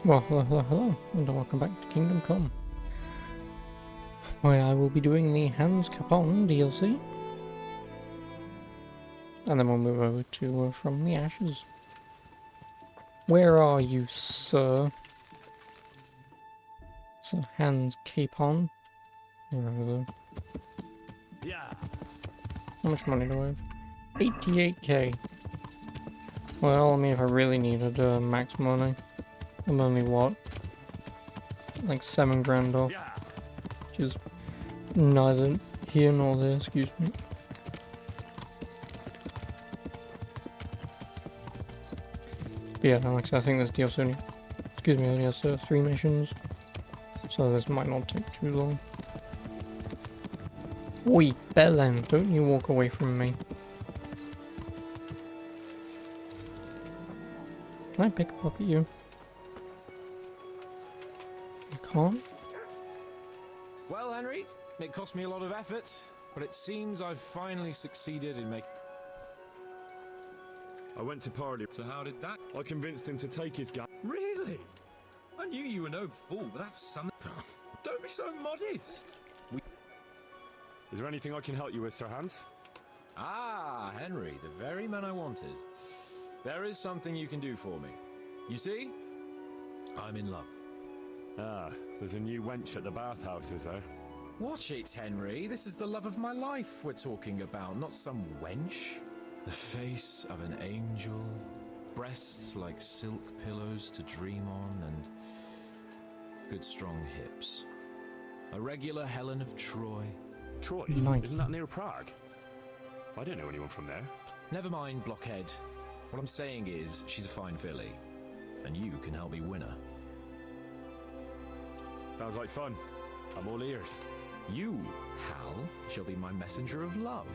Well, hello, and welcome back to Kingdom Come, where I will be doing the Hans Capon DLC, and then we'll move over to From the Ashes. Where are you, sir? So Hans Capon. Where are they? Yeah. How much money do I have? 88k. Well, I mean, if I really needed max money, I'm only what? Like 7 grand off, Yeah. which is neither here nor there, excuse me. But yeah, like I said, I think this DLC only has 3 missions, so this might not take too long. Oi, Belen, don't you walk away from me. Can I pickpocket you? I can't? Well, Henry, it cost me a lot of effort, but it seems I've finally succeeded in making... I went to parley. So how did that... I convinced him to take his gun. Really? I knew you were no fool, but that's something... Don't be so modest. Is there anything I can help you with, Sir Hans? Ah, Henry, the very man I wanted. There is something you can do for me. You see? I'm in love. Ah, there's a new wench at the bathhouse, is there? Watch it, Henry. This is the love of my life we're talking about, not some wench. The face of an angel, breasts like silk pillows to dream on, and good strong hips. A regular Helen of Troy. Troy? Nice. Isn't that near Prague? I don't know anyone from there. Never mind, blockhead. What I'm saying is, she's a fine filly, and you can help me win her. Sounds like fun. I'm all ears. You, Hal, shall be my messenger of love.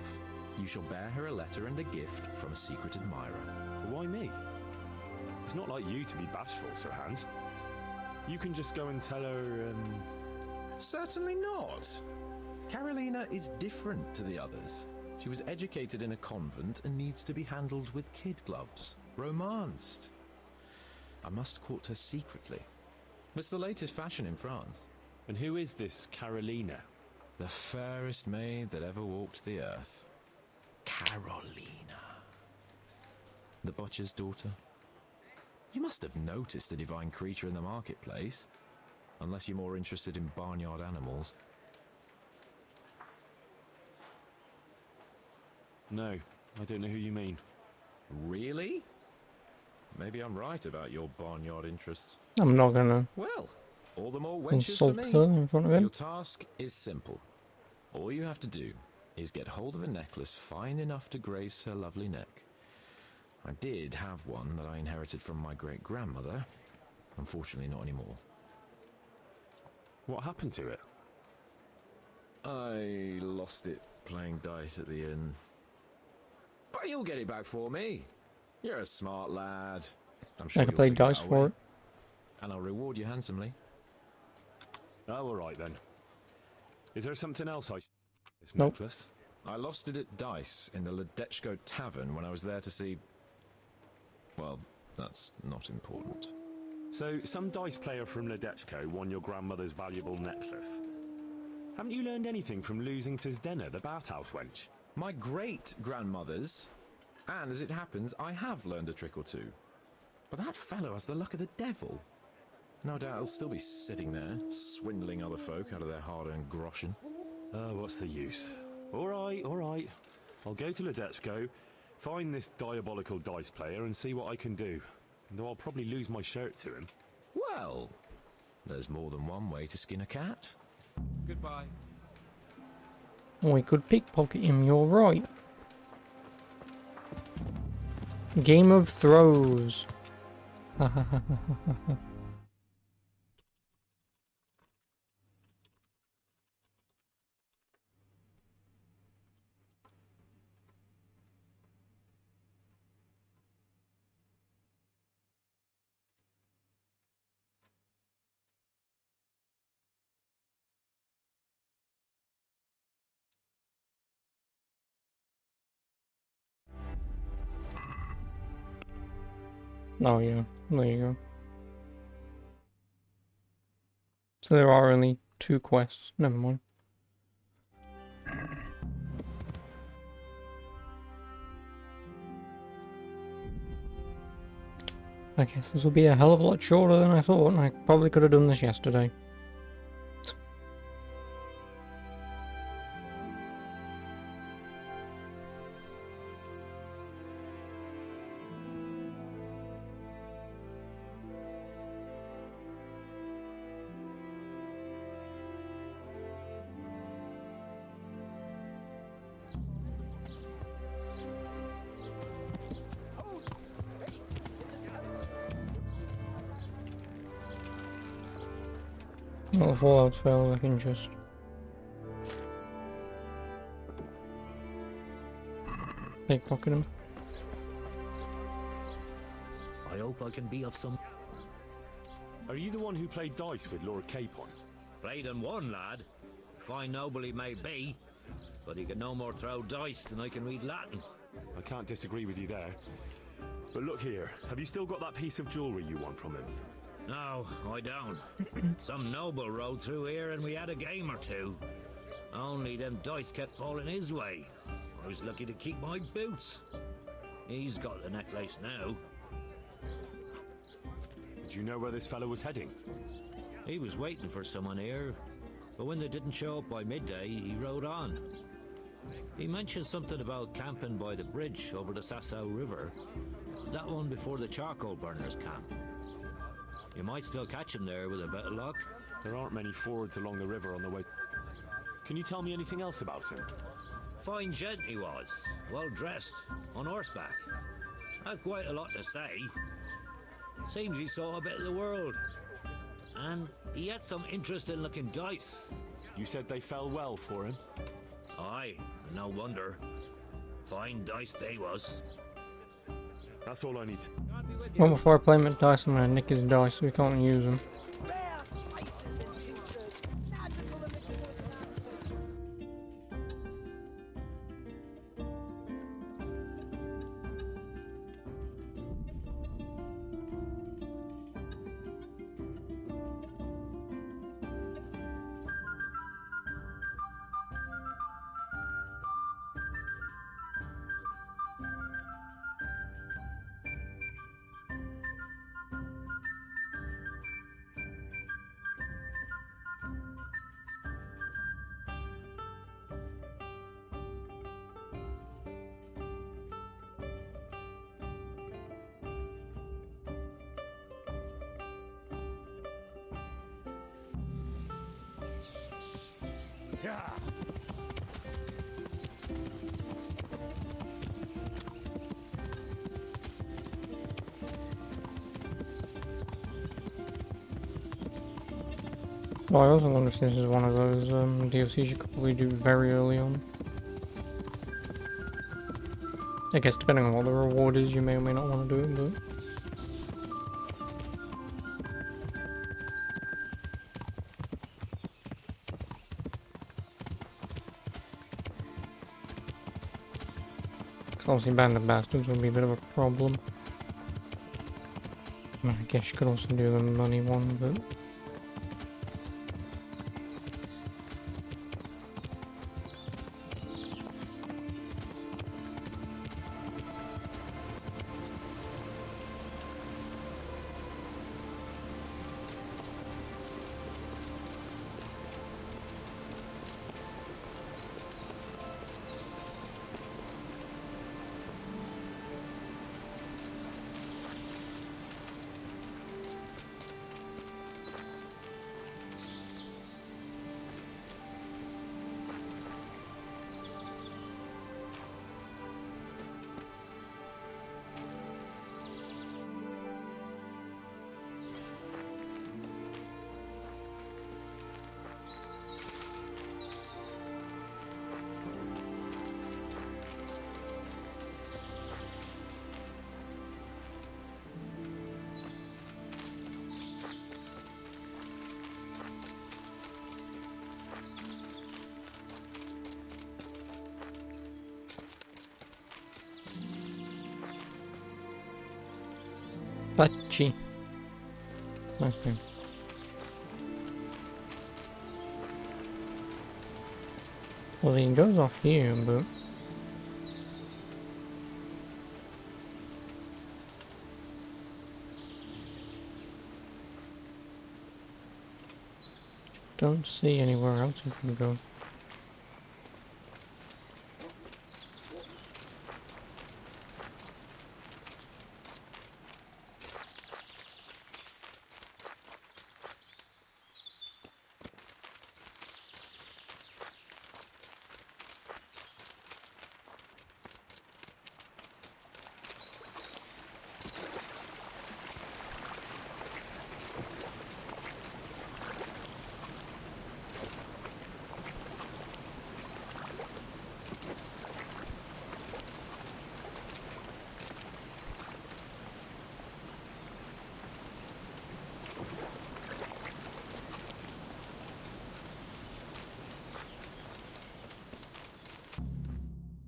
You shall bear her a letter and a gift from a secret admirer. Why me? It's not like you to be bashful, Sir Hans. You can just go and tell her, Certainly not. Carolina is different to the others. She was educated in a convent and needs to be handled with kid gloves. Romanced. I must court her secretly. It's the latest fashion in France. And who is this Carolina? The fairest maid that ever walked the earth. Carolina. The butcher's daughter. You must have noticed a divine creature in the marketplace. Unless you're more interested in barnyard animals. No, I don't know who you mean. Really? Maybe I'm right about your barnyard interests. I'm not gonna Well, all the more wenches insult for me. her in front of him. Your task is simple. All you have to do is get hold of a necklace fine enough to grace her lovely neck. I did have one that I inherited from my great-grandmother. Unfortunately, not anymore. What happened to it? I lost it playing dice at the inn. But you'll get it back for me. You're a smart lad. I'm sure I can you'll play figure dice out a for way. it. And I'll reward you handsomely. Oh, all right then. Is there something else this Nope. necklace? I lost it at dice in the Ledechko Tavern when I was there to see... Well, that's not important. So, some dice player from Ledechko won your grandmother's valuable necklace. Haven't you learned anything from losing to Zdena, the bathhouse wench? My great-grandmother's, and as it happens, I have learned a trick or two. But that fellow has the luck of the devil. No doubt he'll still be sitting there, swindling other folk out of their hard-earned groschen. Oh, what's the use? All right. I'll go to Ledechko, find this diabolical dice player and see what I can do. Though I'll probably lose my shirt to him. Well, there's more than one way to skin a cat. Goodbye. We could pickpocket him, you're right. Game of Throws. Oh yeah, there you go. So there are only 2 quests. Never mind. I guess this will be a hell of a lot shorter than I thought, and I probably could have done this yesterday. Well, if all else fails, I can just... pickpocket him. I hope I can be of some... Are you the one who played dice with Lord Capon? Played and won, lad. Fine noble he may be, but he can no more throw dice than I can read Latin. I can't disagree with you there. But look here, have you still got that piece of jewellery you won from him? No, I don't. Some noble rode through here and we had a game or two. Only them dice kept falling his way. I was lucky to keep my boots. He's got the necklace now. Do you know where this fellow was heading? He was waiting for someone here, but when they didn't show up by midday, he rode on. He mentioned something about camping by the bridge over the Sasau River. That one before the charcoal burners camp. You might still catch him there with a bit of luck. There aren't many fords along the river on the way. Can you tell me anything else about him? Fine gent he was, well dressed, on horseback. Had quite a lot to say. Seems he saw a bit of the world. And he had some interesting looking dice. You said they fell well for him? Aye, and no wonder. Fine dice they was. That's all I need. Well, before I play him at dice, I'm gonna nick his dice so we can't use them. Well, I also wonder if this is one of those DLCs you could probably do very early on. I guess depending on what the reward is, you may or may not want to do it, but... Because obviously Band of Bastards would be a bit of a problem. I mean, I guess you could also do the money one, but... Pachi. Nice name. Well, he goes off here, but... don't see anywhere else he can go.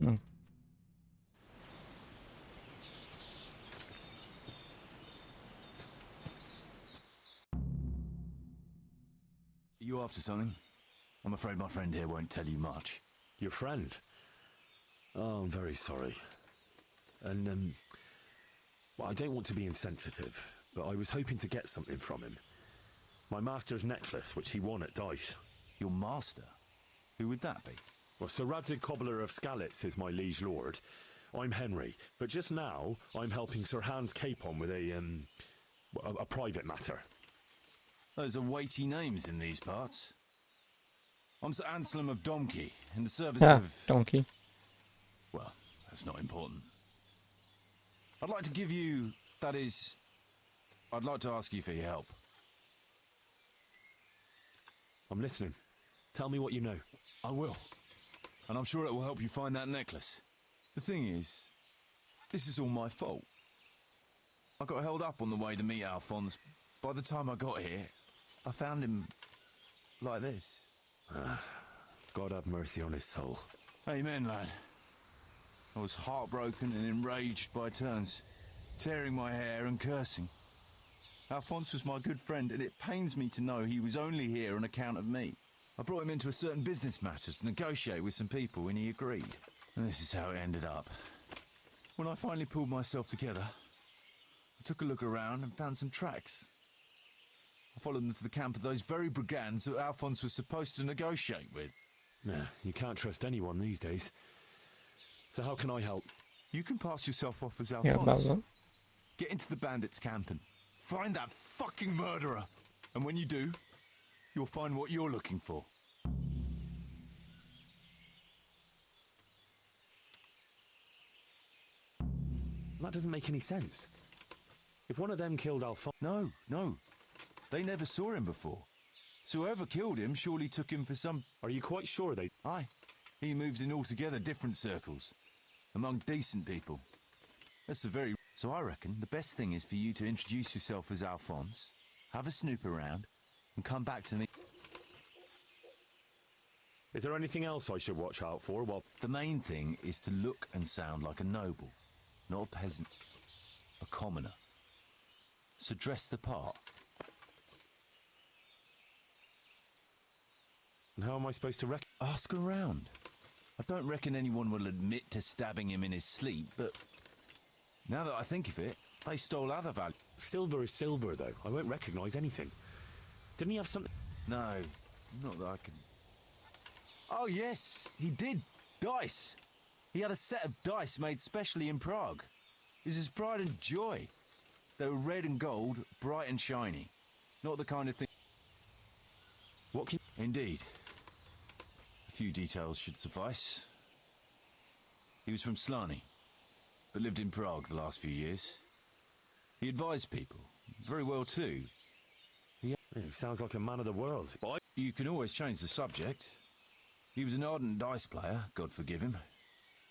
Hmm. You after something? I'm afraid my friend here won't tell you much. Your friend? Oh, I'm very sorry. And, well, I don't want to be insensitive, but I was hoping to get something from him. My master's necklace, which he won at dice. Your master? Who would that be? Well, Sir Radzig Cobbler of Skalitz is my liege lord. I'm Henry, but just now I'm helping Sir Hans Capon with a private matter. Those are weighty names in these parts. I'm Sir Anselm of Domkey, in the service of... Donkey. Well, that's not important. I'd like to give you... that is... I'd like to ask you for your help. I'm listening. Tell me what you know. I will. And I'm sure it will help you find that necklace. The thing is, this is all my fault. I got held up on the way to meet Alphonse. By the time I got here, I found him like this. God have mercy on his soul. Amen, lad. I was heartbroken and enraged by turns, tearing my hair and cursing. Alphonse was my good friend, and it pains me to know he was only here on account of me. I brought him into a certain business matter to negotiate with some people, and he agreed. And this is how it ended up. When I finally pulled myself together, I took a look around and found some tracks. I followed them to the camp of those very brigands that Alphonse was supposed to negotiate with. Nah, you can't trust anyone these days. So how can I help? You can pass yourself off as Yeah, about Alphonse. that. Get into the bandits' camp and find that fucking murderer. And when you do, you'll find what you're looking for. That doesn't make any sense. If one of them killed Alphonse... No. They never saw him before. So whoever killed him surely took him for some... Are you quite sure they... Aye. He moved in altogether different circles. Among decent people. That's the very... So I reckon the best thing is for you to introduce yourself as Alphonse, have a snoop around, and come back to me. Is there anything else I should watch out for? Well, The main thing is to look and sound like a noble, not a peasant, a commoner. So dress the part. and how am I supposed to reckon? Ask around. I don't reckon anyone will admit to stabbing him in his sleep, but now that I think of it, they stole other value. Silver is silver, though. I won't recognise anything. Didn't he have something... No, not that I can... Oh yes, he did. Dice. He had a set of dice made specially in Prague. It was his pride and joy. They were red and gold, bright and shiny. Not the kind of thing... What can... Indeed. A few details should suffice. He was from Slani, but lived in Prague the last few years. He advised people, very well too. He sounds like a man of the world. But You can always change the subject. He was an ardent dice player, God forgive him.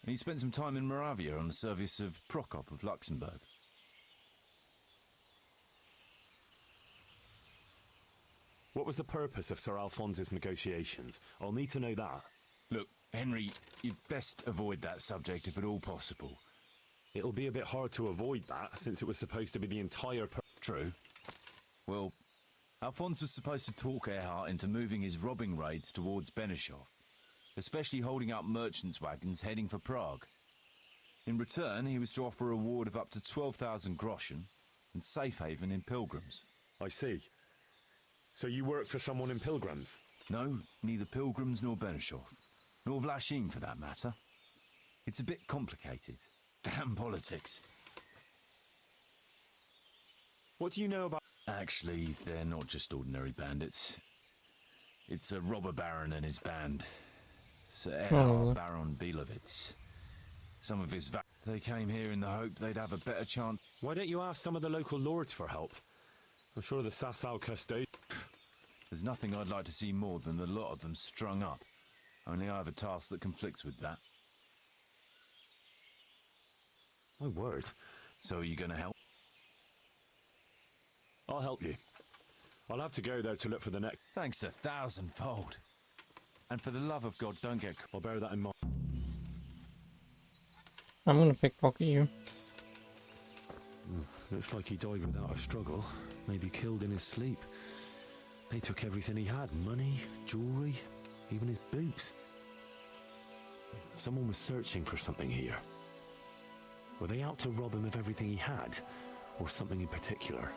And he spent some time in Moravia on the service of Prokop of Luxembourg. What was the purpose of Sir Alphonse's negotiations? I'll need to know that. Look, Henry, you'd best avoid that subject if at all possible. It'll be a bit hard to avoid that, since it was supposed to be the entire... True. Well, Alphonse was supposed to talk Erhard into moving his robbing raids towards Benishov. especially holding up merchants' wagons heading for Prague. In return, he was to offer a reward of up to 12,000 groschen and safe haven in Pilgrims. I see. So you work for someone in Pilgrims? No, neither Pilgrims nor Benishov, nor Vlashim for that matter. It's a bit complicated. Damn politics. What do you know about... Actually, they're not just ordinary bandits. It's a robber baron and his band. Sir Erhard Baron Bielowitz. Some of his they came here in the hope they'd have a better chance. Why don't you ask some of the local lords for help? I'm sure the Sasau custodian... There's nothing I'd like to see more than the lot of them strung up. Only I have a task that conflicts with that. My word. So are you going to help? I'll help you. I'll have to go there to look for the next... Thanks 1,000-fold. And for the love of God, don't get... I'll bear that in mind. I'm gonna pickpocket you. Looks like he died without a struggle. Maybe killed in his sleep. They took everything he had. Money, jewelry, even his boots. Someone was searching for something here. Were they out to rob him of everything he had? Or something in particular?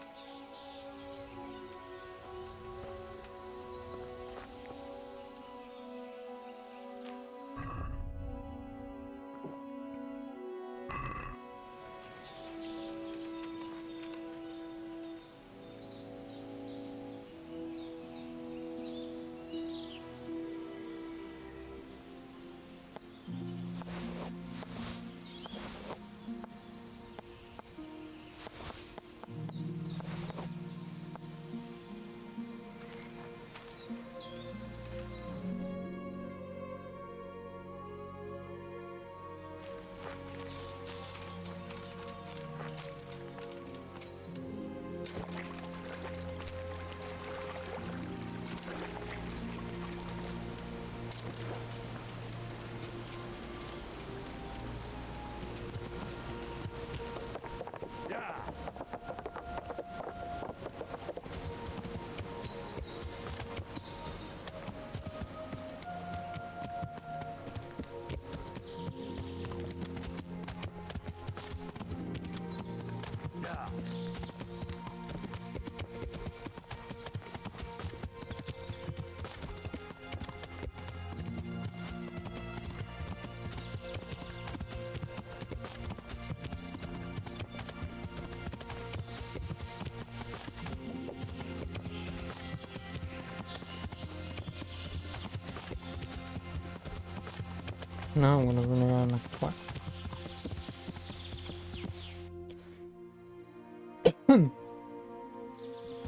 Now I'm gonna run around like a twat.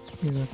Excuse me.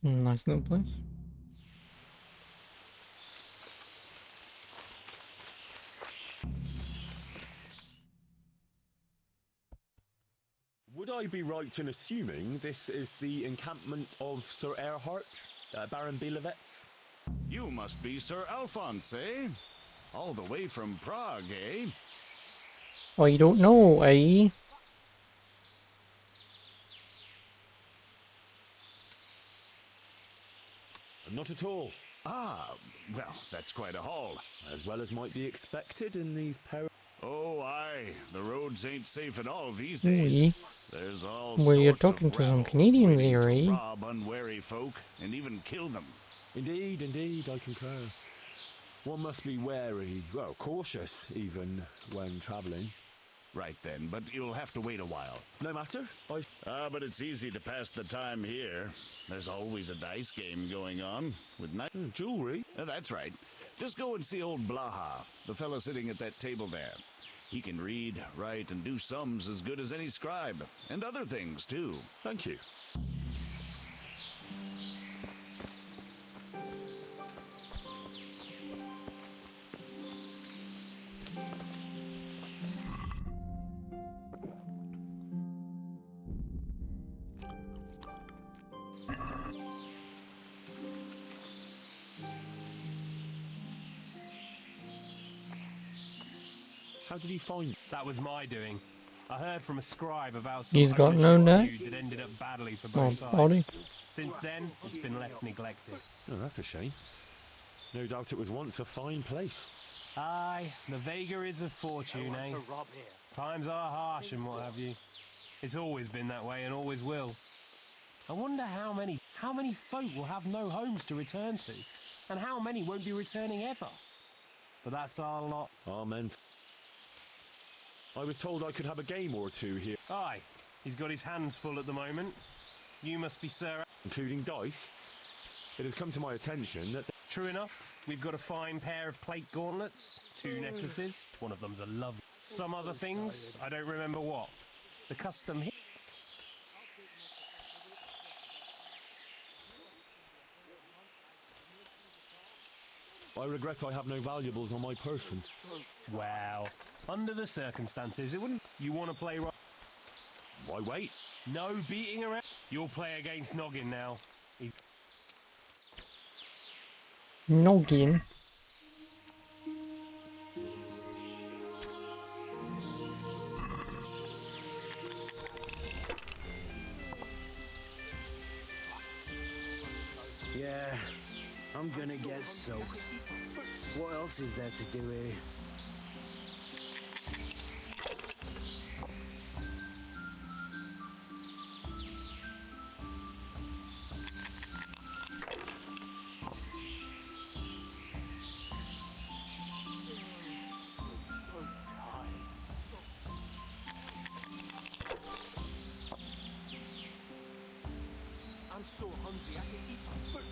Nice little place. Would I be right in assuming this is the encampment of Sir Erhard, Baron Bielowitz? You must be Sir Alphonse, eh? All the way from Prague, eh? Oh, you don't know, eh? Not at all. Ah, well, that's quite a haul. As well as might be expected in these Oh, aye. The roads ain't safe at all these Ooh, days. eh? There's all Well, you're sorts talking of to some rabble Canadians waiting here, to eh? rob unwary folk and even kill them. Indeed, indeed, I concur. One must be wary, well, cautious even, when travelling. Right then, but you'll have to wait a while. No matter. But it's easy to pass the time here. There's always a dice game going on with night Jewellery? That's right. Just go and see old Blaha, the fellow sitting at that table there. He can read, write, and do sums as good as any scribe, and other things too. Thank you. How did he find? That was my doing. I heard from a scribe about some He's got no ownership neck. feud that ended up badly for Or both sides. body. Since then, it's been left neglected. Oh, that's a shame. No doubt it was once a fine place. Aye, the Vega is a fortune, eh? Times are harsh and what have you. It's always been that way and always will. I wonder how many folk will have no homes to return to, and how many won't be returning ever. But that's our lot. Amen. I was told I could have a game or two here, Aye, he's got his hands full at the moment. You must be Sir... including dice. It has come to my attention that True enough, we've got a fine pair of plate gauntlets, 2 necklaces, one of them's a love. Some other things, I don't remember what. The custom here. I regret I have no valuables on my person. Well, under the circumstances, it wouldn't... You want to play... Why wait? No beating around. You'll play against Noggin now. Noggin. Yeah, I'm gonna get soaked. What else is there to do here? I'm so hungry I can eat my foot.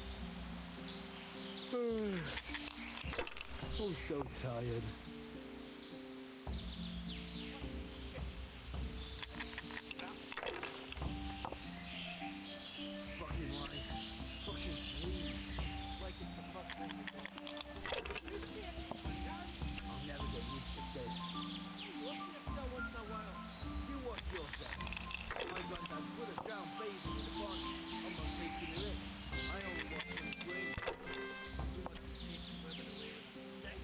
I'm so tired. Fucking life. Fucking please. Like it's the first thing I'll never get used to this. Listen to yourself once in a while. You watch yourself. My granddad put a drowned baby in the pond. I'm not taking the risk. I only want to drink. You must be chasing women away with a stick.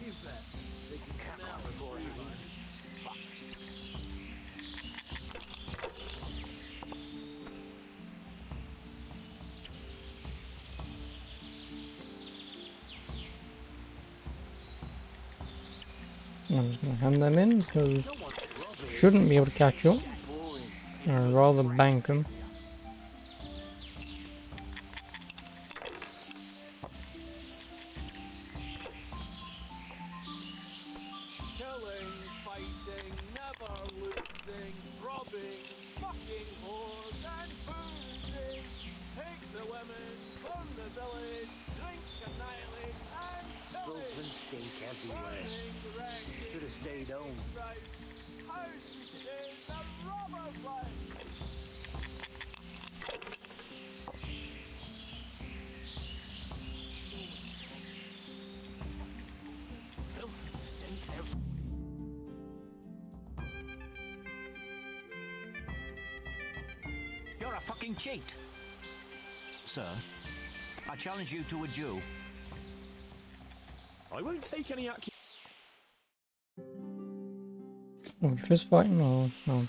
You bet. They can smell the boy. I'm just gonna hand them in because shouldn't be able to catch up. I'd rather bank them. Killing, fighting, never losing, robbing, fucking whores and boozing. Take the women from the village, drink, annihilate, and pillage. And stink everywhere. Should have stayed home. How sweet it is, the robber's life. Filth and stink everywhere. You're a fucking cheat. Sir, I challenge you to a duel. I won't take any action. Are we fist fighting or no?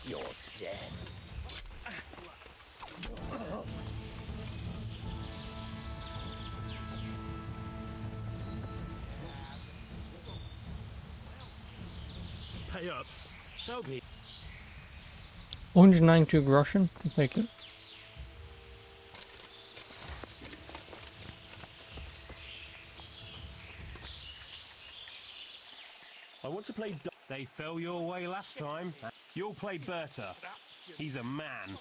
You're dead. Pay up. So be 192 groschen. I'll take it. I want to play. They fell your way last time. You'll play Berta. He's a man.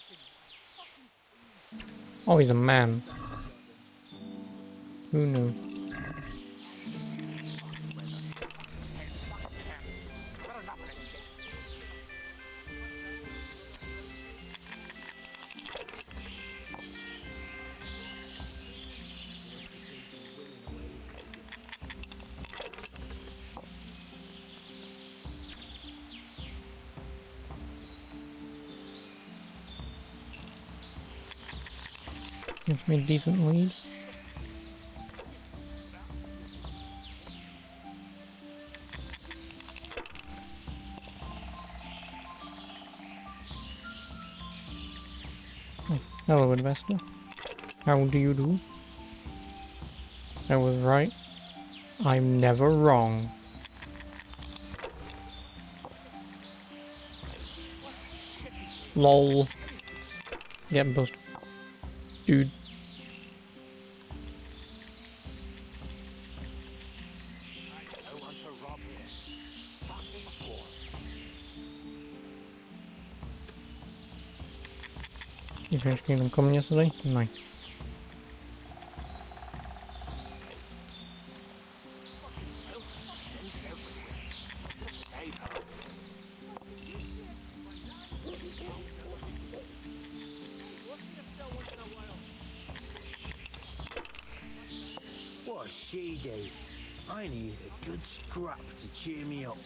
Oh, he's a man. Who knew? Gives me a decent lead. Oh, hello, investor. How do you do? I was right. I'm never wrong. LOL. Getting busted. Dude. You finished Kingdom Come yesterday? Nice. What's she do? I need a good scrap to cheer me up.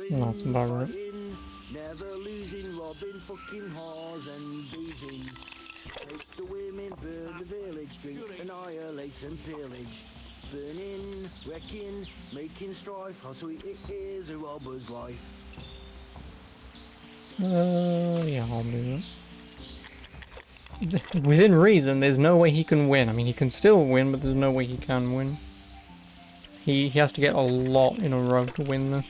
That's about right. Never losing, robbing, fucking whores and boozing. Make the women burn the village, drink, annihilate and pillage. Burning, wrecking, making strife, how sweet it is a robber's life. Yeah, I'll do that. Within reason, there's no way he can win. I mean, he can still win, but there's no way he can win. He has to get a lot in a row to win this.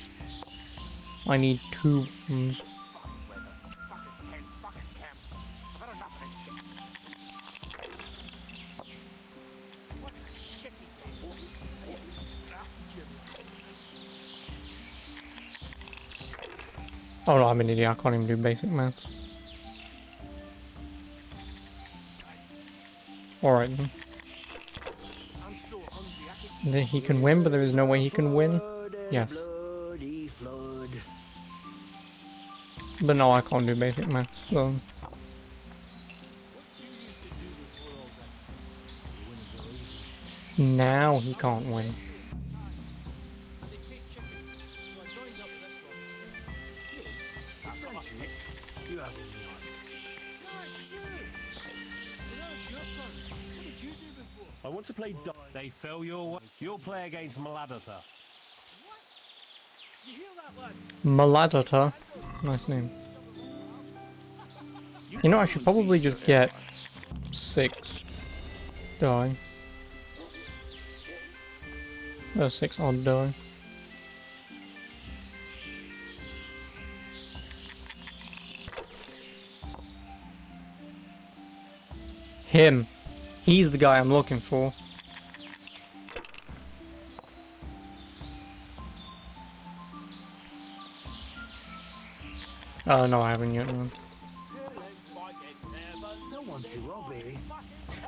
I need 2 wins. Oh no, I'm an idiot. I can't even do basic maths. Alright then. He can win, but there is no way he can win? Yes. But no, I can't do basic maths, so... Now he can't win. I want to play. They fell your way. You'll play against Maladata. Maladata. Nice name. You know, I should probably just get 6 die. 6 odd die. Him. He's the guy I'm looking for. Oh no, I haven't yet. No.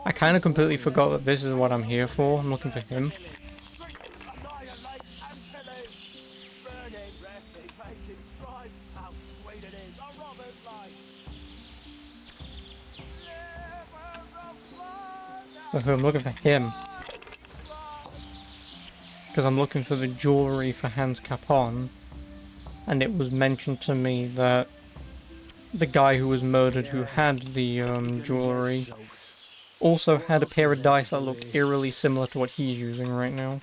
I kind of completely forgot that this is what I'm here for. I'm looking for him. I'm looking for him. Because I'm looking for the jewellery for Hans Capon. And it was mentioned to me that the guy who was murdered who had the jewellery also had a pair of dice that looked eerily similar to what he's using right now.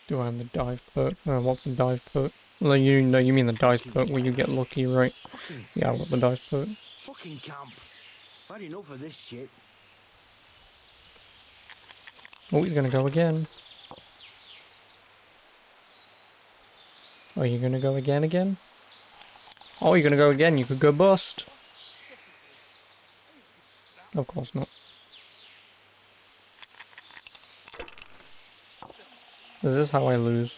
Do I have the dive perk? What's the dive perk? Well, you know, you mean the dice perk where you get lucky, right? Yeah, I've got the dice perk. Fucking camp. Had enough of this shit. Oh, he's gonna go again. Oh, you're gonna go again? Oh, you're gonna go again, you could go bust. Of course not. Is this how I lose?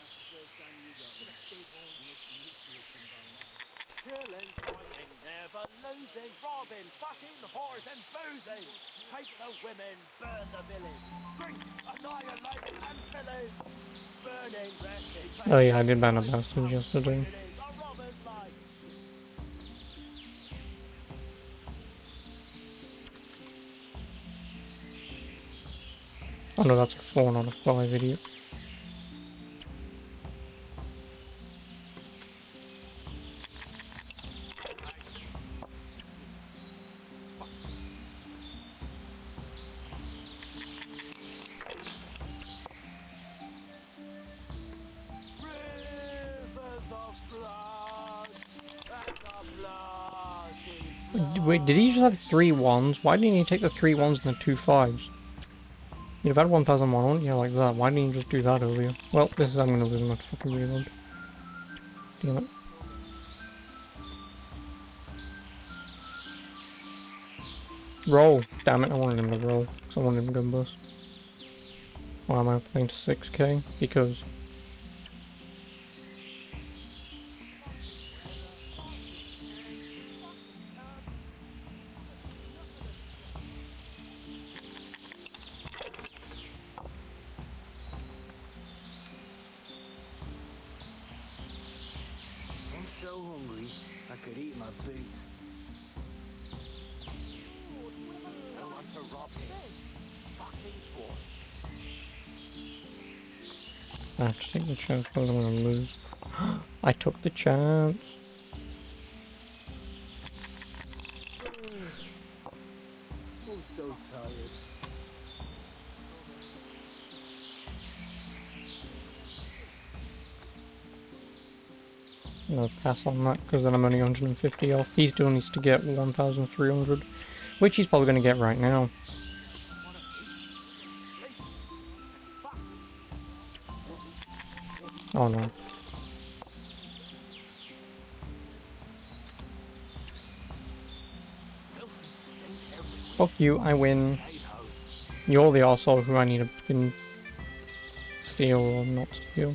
Killing, fighting, never losing, robbing, fucking, whores and boozing. Take the women, burn the village. Drink, annihilate and pillage. Burning, wrecking. Oh yeah, I did ban a bastard yesterday. It is a robber's life. Oh no, that's a 4, not a 5, idiot. Rivers of blood, and the blood is Wait, did he just have 3 1s? Why didn't he take the 3 1s and the 2 5s? You'd have had 1,100, yeah, like that. Why didn't you just do that earlier? Well, this is I'm gonna lose my fucking reload. Damn it. Roll! Damn it, I wanted him to roll. So I wanted him to go bust. Why am I playing to 6k? Because... I'm so hungry, I could eat my boots. I want to rob him. Fucking boy. I have to take the chance because I'm gonna lose. I took the chance. I'm so tired. No, pass on that because then I'm only 150 off. He still needs to get 1,300, which he's probably going to get right now. Oh no. Fuck you, I win. You're the arsehole who I need to fucking steal or not steal.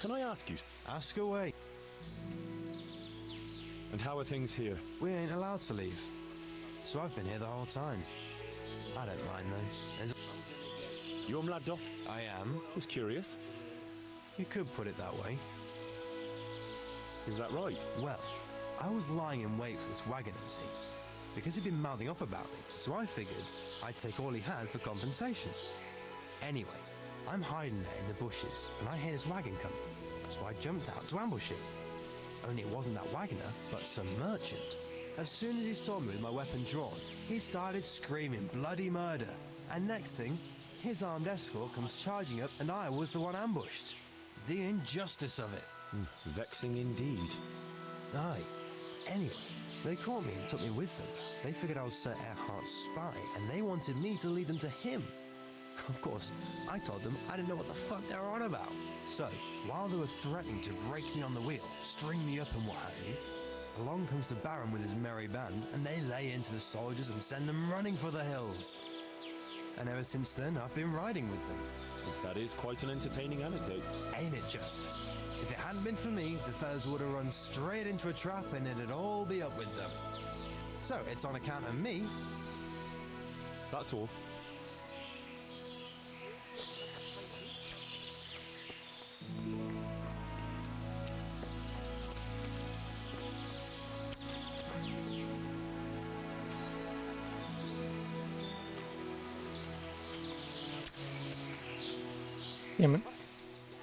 Can I ask you? Ask away. And how are things here? We ain't allowed to leave. So I've been here the whole time. I don't mind though. You're Mladot? I am. Just curious. You could put it that way. Is that right? Well, I was lying in wait for this wagoner, see? Because he'd been mouthing off about me, so I figured I'd take all he had for compensation. Anyway, I'm hiding there in the bushes, and I hear this wagon coming, so I jumped out to ambush him. Only it wasn't that wagoner, but some merchant. As soon as he saw me with my weapon drawn, he started screaming bloody murder. And next thing, his armed escort comes charging up, and I was the one ambushed. The injustice of it. Vexing indeed. Aye. Anyway, they caught me and took me with them. They figured I was Sir Earhart's spy, and they wanted me to lead them to him. Of course, I told them I didn't know what the fuck they were on about. So, while they were threatening to break me on the wheel, string me up and what have you, along comes the Baron with his merry band, and they lay into the soldiers and send them running for the hills. And ever since then, I've been riding with them. That is quite an entertaining anecdote. Ain't it just? If it hadn't been for me, the fellas would have run straight into a trap and it'd all be up with them. So, it's on account of me. That's all. Damn it.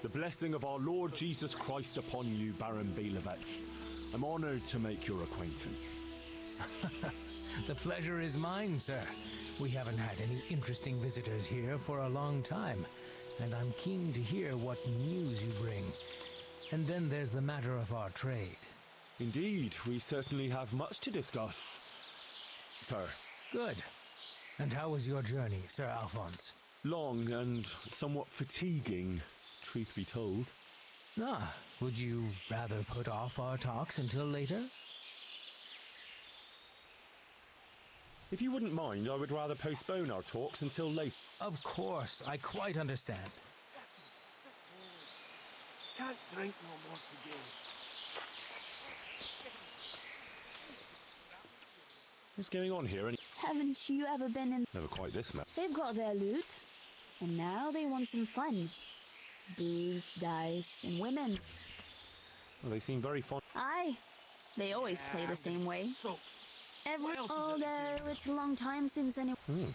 The blessing of our Lord Jesus Christ upon you, Baron Belevets. I'm honored to make your acquaintance. The pleasure is mine, sir. We haven't had any interesting visitors here for a long time, and I'm keen to hear what news you bring. And then there's the matter of our trade. Indeed, we certainly have much to discuss, sir. Good. And how was your journey, Sir Alphonse? Long and somewhat fatiguing, truth be told. Ah, would you rather put off our talks until later? If you wouldn't mind, I would rather postpone our talks until later. Of course, I quite understand. Can't drink no more today. What's going on here? Haven't you ever been in? Never quite this much. They've got their loot, and now they want some fun. Booze, dice, and women. Well, they seem very fond. Aye, they always play the same way. Although it's a long time since anyone.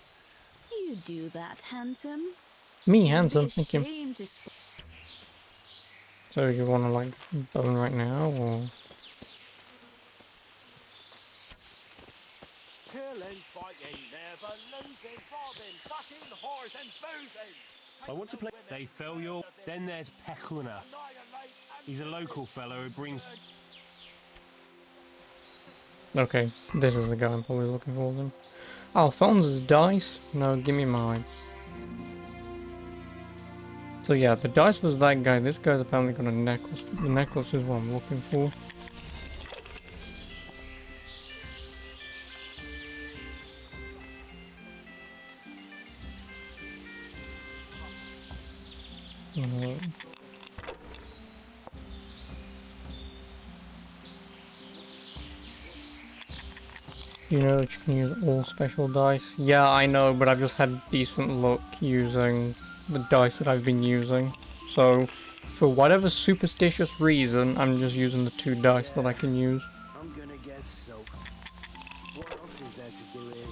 You do that, handsome. Me, handsome, thank you. Shame to So you want to like bone right now, or? Killing, fighting, never losing, robbing, fucking, whores and boozing. I want to play. They fell your... Then there's Pekuna. He's a local fellow who brings... Okay, this is the guy I'm probably looking for then. Alphonse's dice? No, give me mine. So yeah, the dice was that guy. This guy's apparently got a necklace. The necklace is what I'm looking for. You know that you can use all special dice? Yeah, I know, but I've just had decent luck using the dice that I've been using. So, for whatever superstitious reason, I'm just using the 2 dice that I can use. I'm gonna get soaked. What else is there to do here?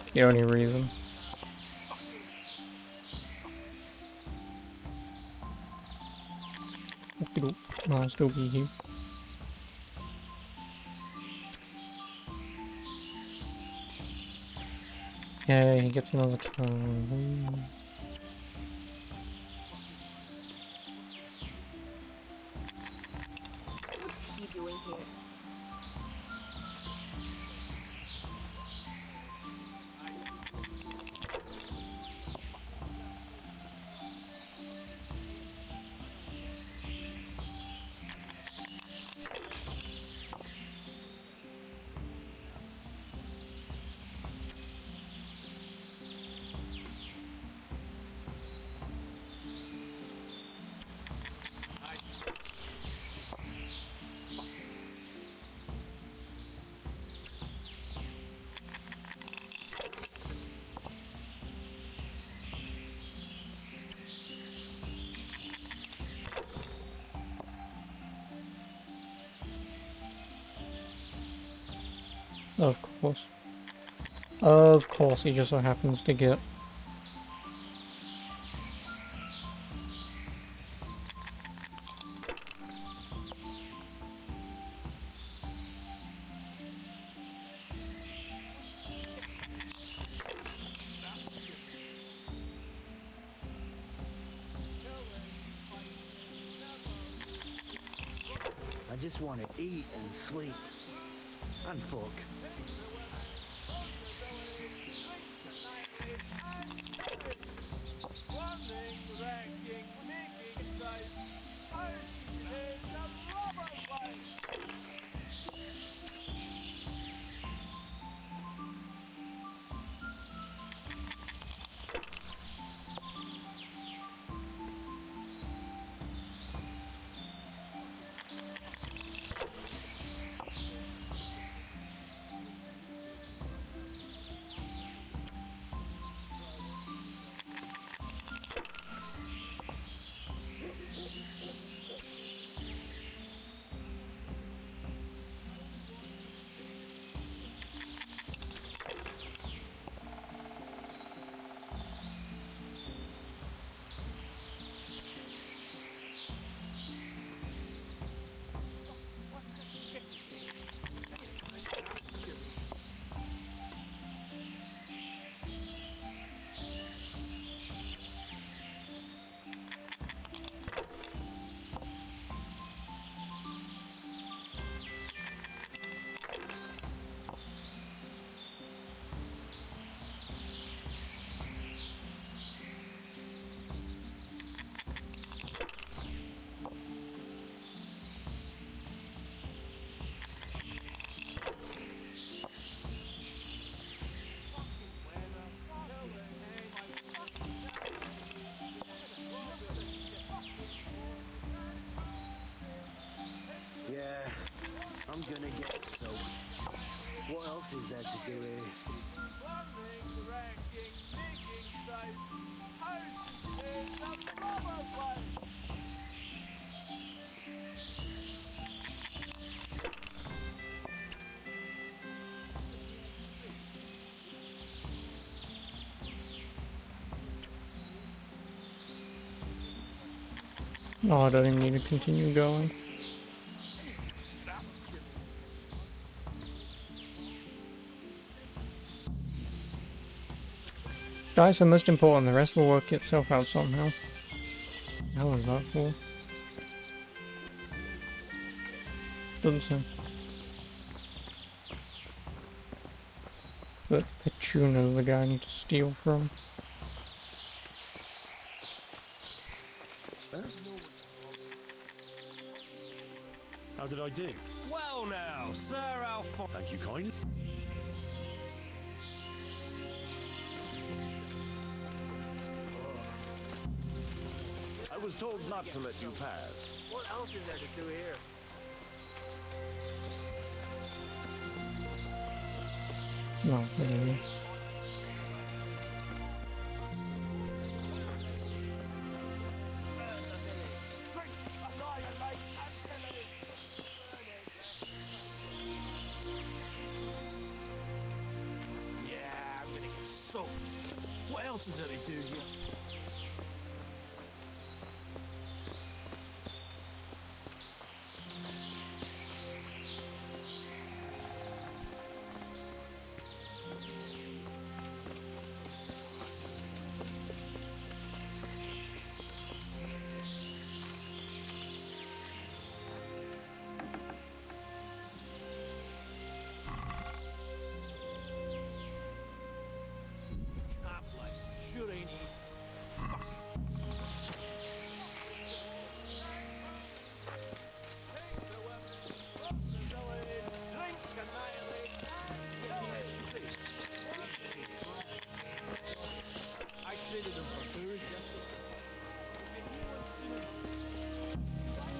It's the only reason. No, I'll still be here. Yeah, he gets another turn. What's he doing here? Of course. Of course, he just so happens to get. I just want to eat and sleep. And fuck. What else is there to do here? Planning, wrecking, making strife. House is a robber's life. Oh, I don't even need to continue going. Dice are most important, the rest will work itself out somehow. What the hell is that for? Doesn't say. But Petruna's the guy I need to steal from. How did I do? Well now, Sir Alphonse. Thank you kindly. I was told not to let you pass. What else is there to do here? No, really. Yeah, I'm gonna get soaked. What else is there to do here? Cap life, sure ain't easy. Take the women, rob the village, drink, annihilate, pillage. I traded them for booze yesterday.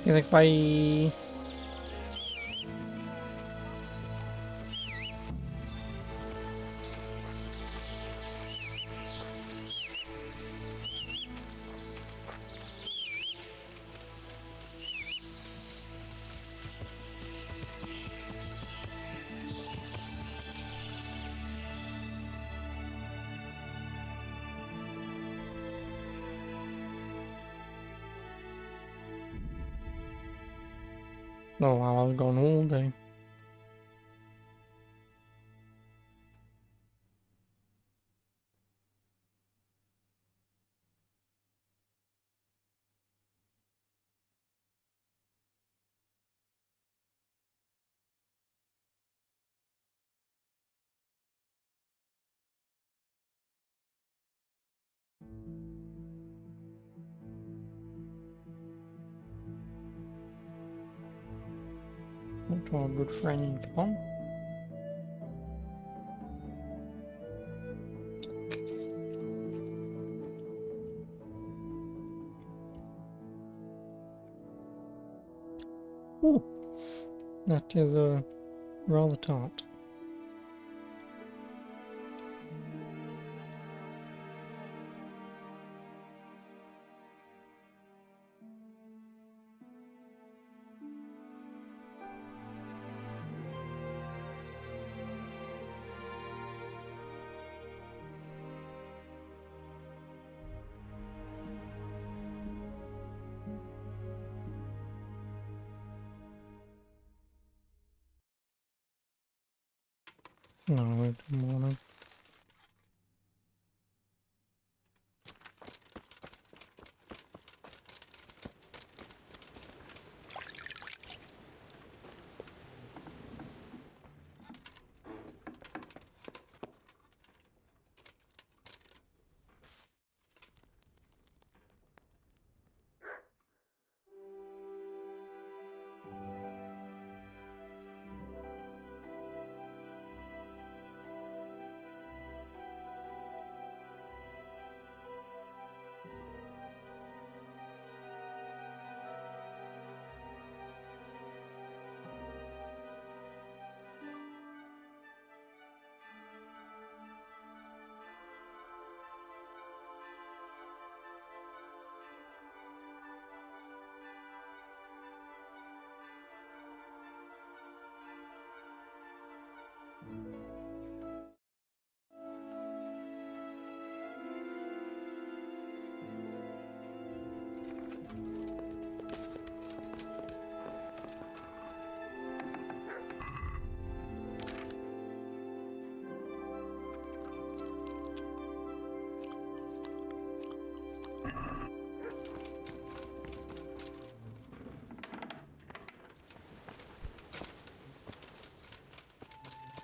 Okay, thanks, bye. Oh wow, I was gone all day. Talk to our good friend Capon. Ooh, that is rather tart. No, good morning.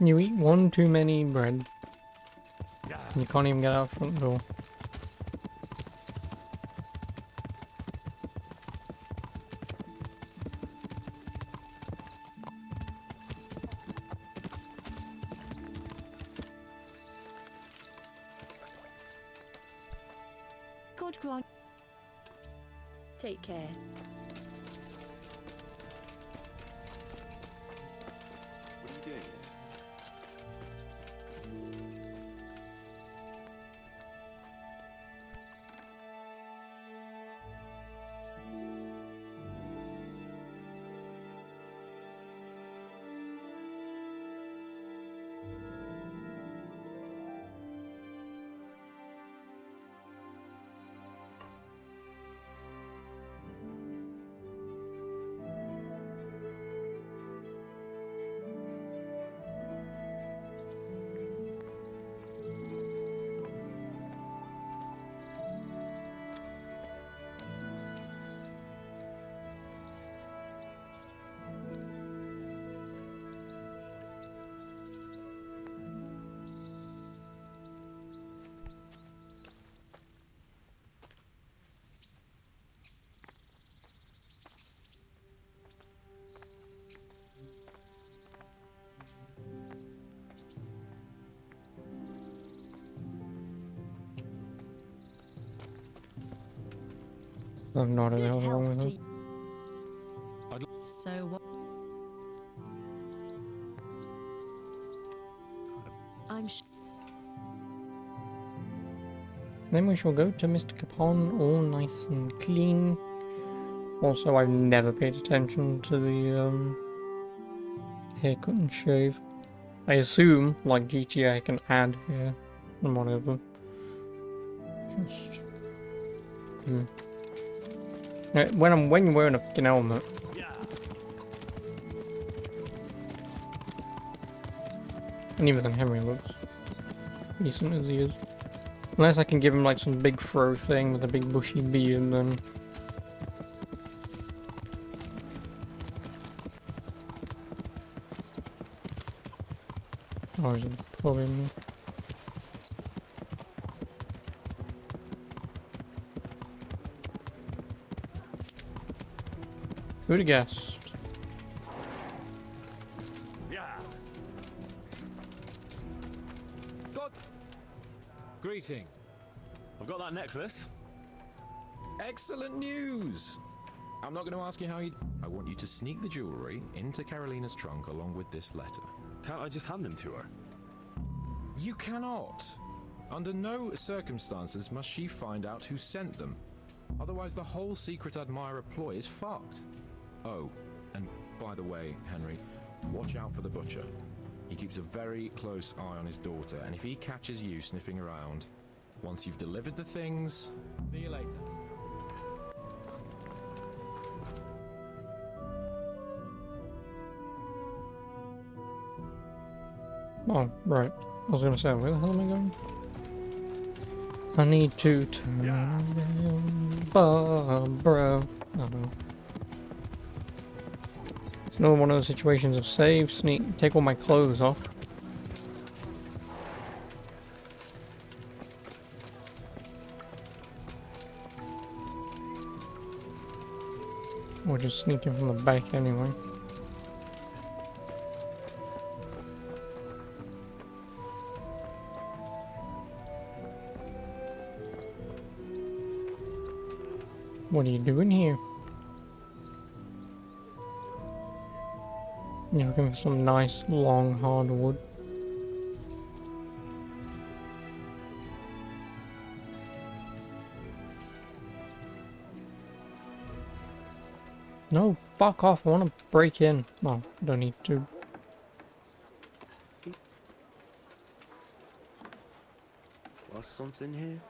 You eat one too many bread. You can't even get out front door. God grant. Take care. What are you doing? I have no idea Good what's wrong health with to it. you. So what? I'm Then we shall go to Mr. Capon, all nice and clean. Also, I've never paid attention to the haircut and shave. I assume, like GTA, I can add hair and whatever. Just when you're wearing a fucking helmet. And even then Henry looks decent as he is. Unless I can give him like some big fro thing with a big bushy beard, then oh, he's probably in there. Who'd have guessed? Greeting. I've got that necklace. Excellent news! I'm not going to ask you how you... I want you to sneak the jewellery into Carolina's trunk along with this letter. Can't I just hand them to her? You cannot! Under no circumstances must she find out who sent them. Otherwise the whole secret admirer ploy is fucked. Oh, and by the way, Henry, watch out for the butcher. He keeps a very close eye on his daughter, and if he catches you sniffing around, once you've delivered the things... See you later. Oh, right. I was gonna say, where the hell am I going? I need to turn around, Barbara. I don't know. It's another one of those situations of save, sneak, take all my clothes off. Or just sneak in from the back anyway. What are you doing here? You're looking for some nice long hardwood. No, fuck off, I want to break in. No, don't need to. Lost something here?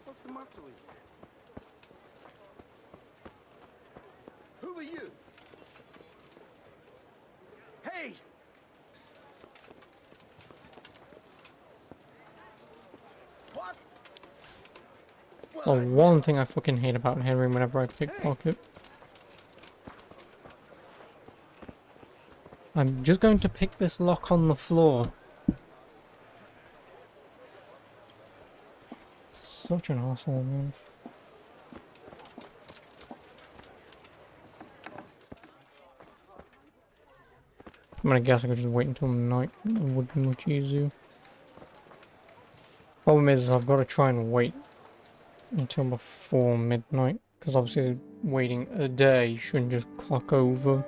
What's the matter with you? Who are you? Hey! What? Oh, one thing I fucking hate about Henry whenever I pickpocket. I'm just going to pick this lock on the floor. Such an asshole, man. I'm gonna guess I could just wait until night. It would be much easier. Problem is, I've got to try and wait until before midnight, because obviously waiting a day shouldn't just clock over.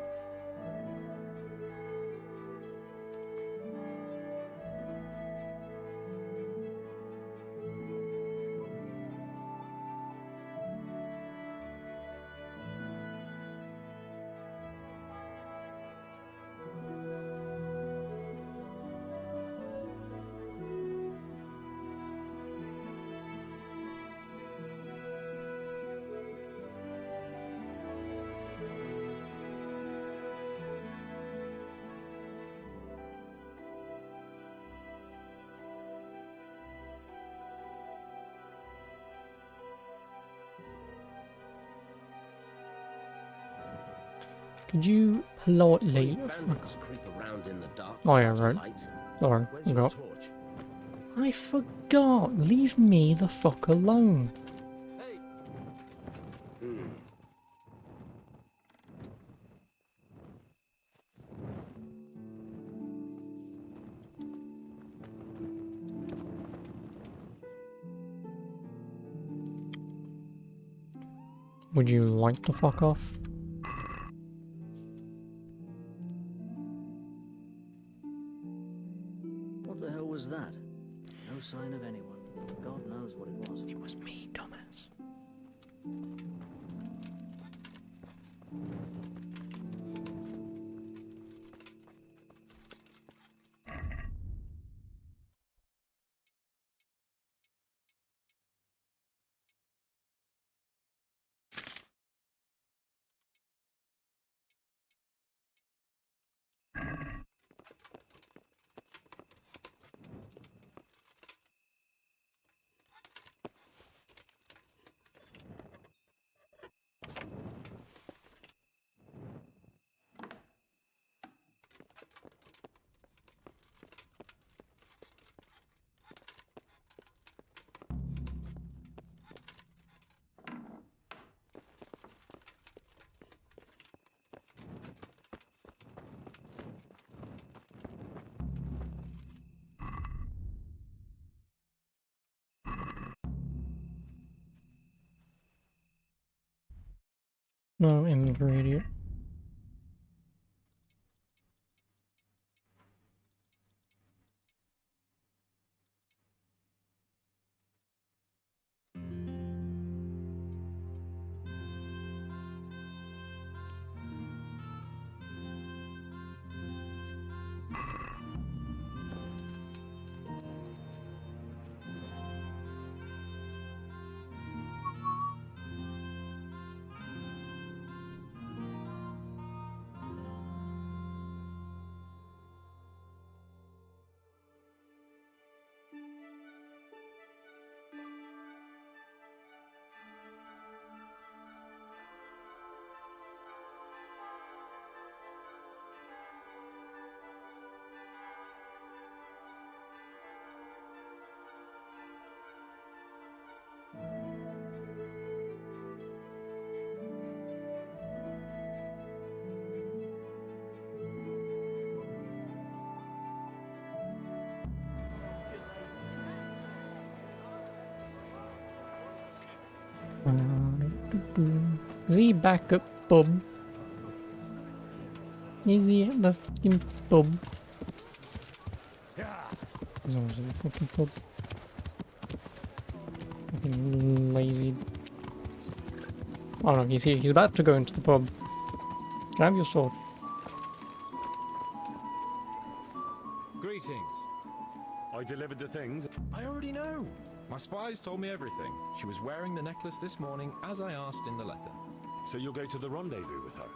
Could you politely... Oh yeah, right. Sorry, forgot. I forgot! Leave me the fuck alone. Would you like to fuck off? What the hell was that? No sign of anyone. God knows what it was. It was me, Thomas. No, inventory, idiot. Is he back up, pub? Is he at the fucking pub? He's always at the fucking pub. Fucking lazy. Oh no, he's here. He's about to go into the pub. Can I have your sword? Greetings. I delivered the things. I already know. My spies told me everything. She was wearing the necklace this morning, as I asked in the letter. So you'll go to the rendezvous with her?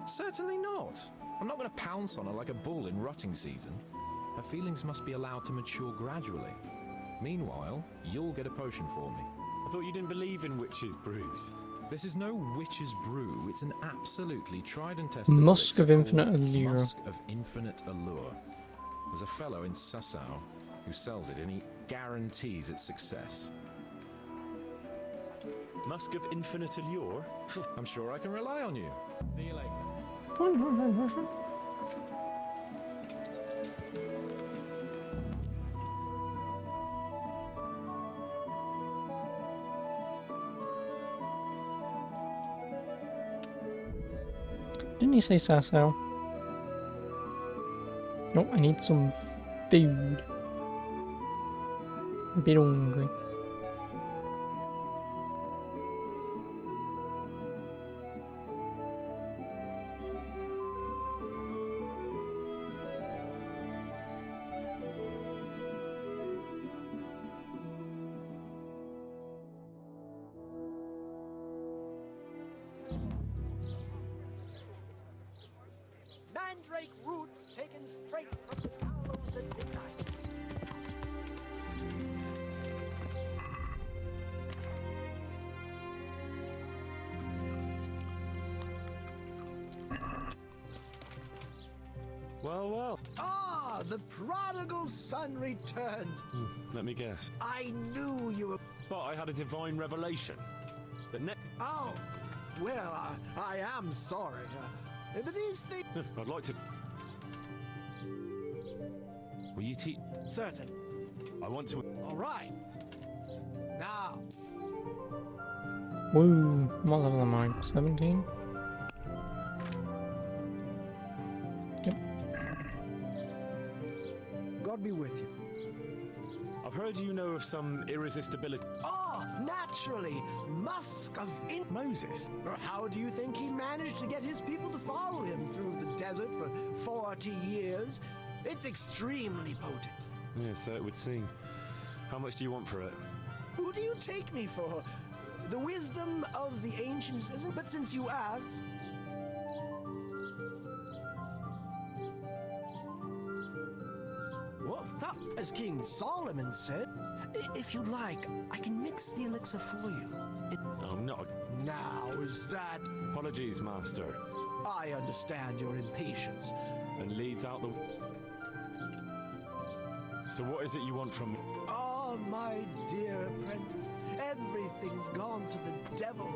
Certainly not. I'm not going to pounce on her like a bull in rutting season. Her feelings must be allowed to mature gradually. Meanwhile, you'll get a potion for me. I thought you didn't believe in witches' brews. This is no witch's brew. It's an absolutely tried and tested Musk of elixir Infinite called Allure. Musk of Infinite Allure. There's a fellow in Sasau who sells it, and he guarantees its success. Musk of Infinite Allure? I'm sure I can rely on you. See you later. Didn't he say Sasau? Nope, I need some food. I'm a bit hungry. Mandrake roots taken straight from the gallows at midnight. Well, well. Ah, the prodigal son returns. Let me guess. I knew you were... But I had a divine revelation. That Oh, well, I am sorry. But these things... I'd like to... Will you teach... Certain. I want to... All right. Now, Woo, what level am I? 17? Yep. God be with you. I've heard you know of some irresistibility... Oh, naturally. Musk of Moses? How do you think he managed to get his people to follow him through the desert for 40 years? It's extremely potent. Yeah, so it would seem. How much do you want for it? Who do you take me for? The wisdom of the ancients isn't, but since you ask... Well, that, as King Solomon said, if you like, I can mix the elixir for you. I'm not... Now, is that... Apologies, Master. I understand your impatience. And leads out the... So what is it you want from me? Oh, my dear apprentice, everything's gone to the devil.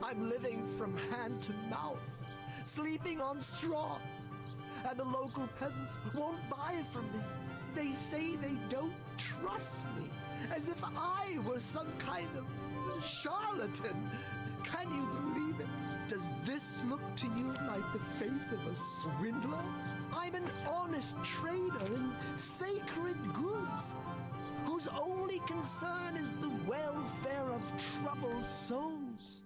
I'm living from hand to mouth, sleeping on straw, and the local peasants won't buy from me. They say they don't trust me, as if I were some kind of charlatan. Can you believe it? Does this look to you like the face of a swindler? I'm an honest trader in sacred goods, whose only concern is the welfare of troubled souls.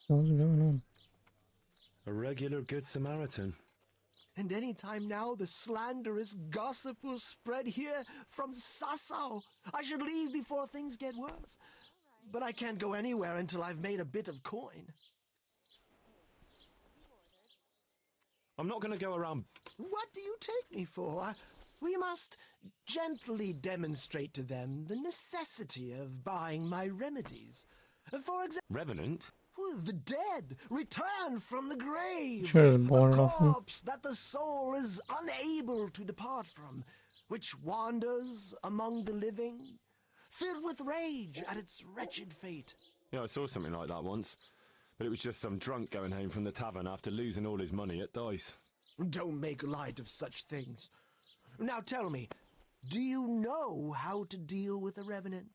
What's going on? A regular good Samaritan. And any time now the slanderous gossip will spread here from Sasau. I should leave before things get worse. But I can't go anywhere until I've made a bit of coin. I'm not going to go around... What do you take me for? We must gently demonstrate to them the necessity of buying my remedies. For example... Revenant? The dead return from the grave. Should have bought a it off him. corpse that the soul is unable to depart from, which wanders among the living, filled with rage at its wretched fate. Yeah, I saw something like that once. But it was just some drunk going home from the tavern after losing all his money at dice. Don't make light of such things. Now tell me, do you know how to deal with a revenant?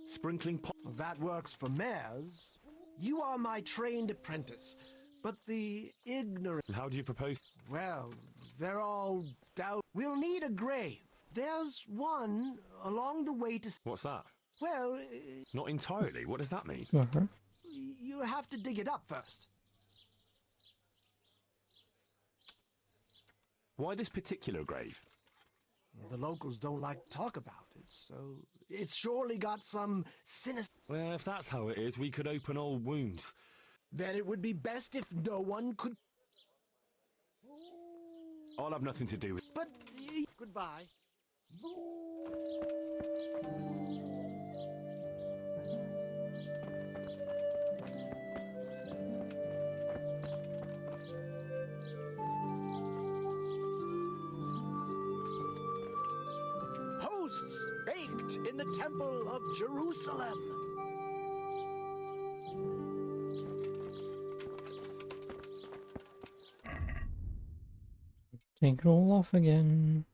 Sprinkling pot... That works for mares. You are my trained apprentice. but the ignorant... And how do you propose? Well, they're all doubt. We'll need a grave. There's one along the way to... What's that? Well, Not entirely. What does that mean? you have to dig it up first. Why this particular grave? The locals don't like to talk about it, so it's surely got some sinister... Well, if that's how it is, we could open old wounds. Then it would be best if no one could... I'll have nothing to do with... But... Goodbye. Hosts baked in the Temple of Jerusalem. Take it all off again.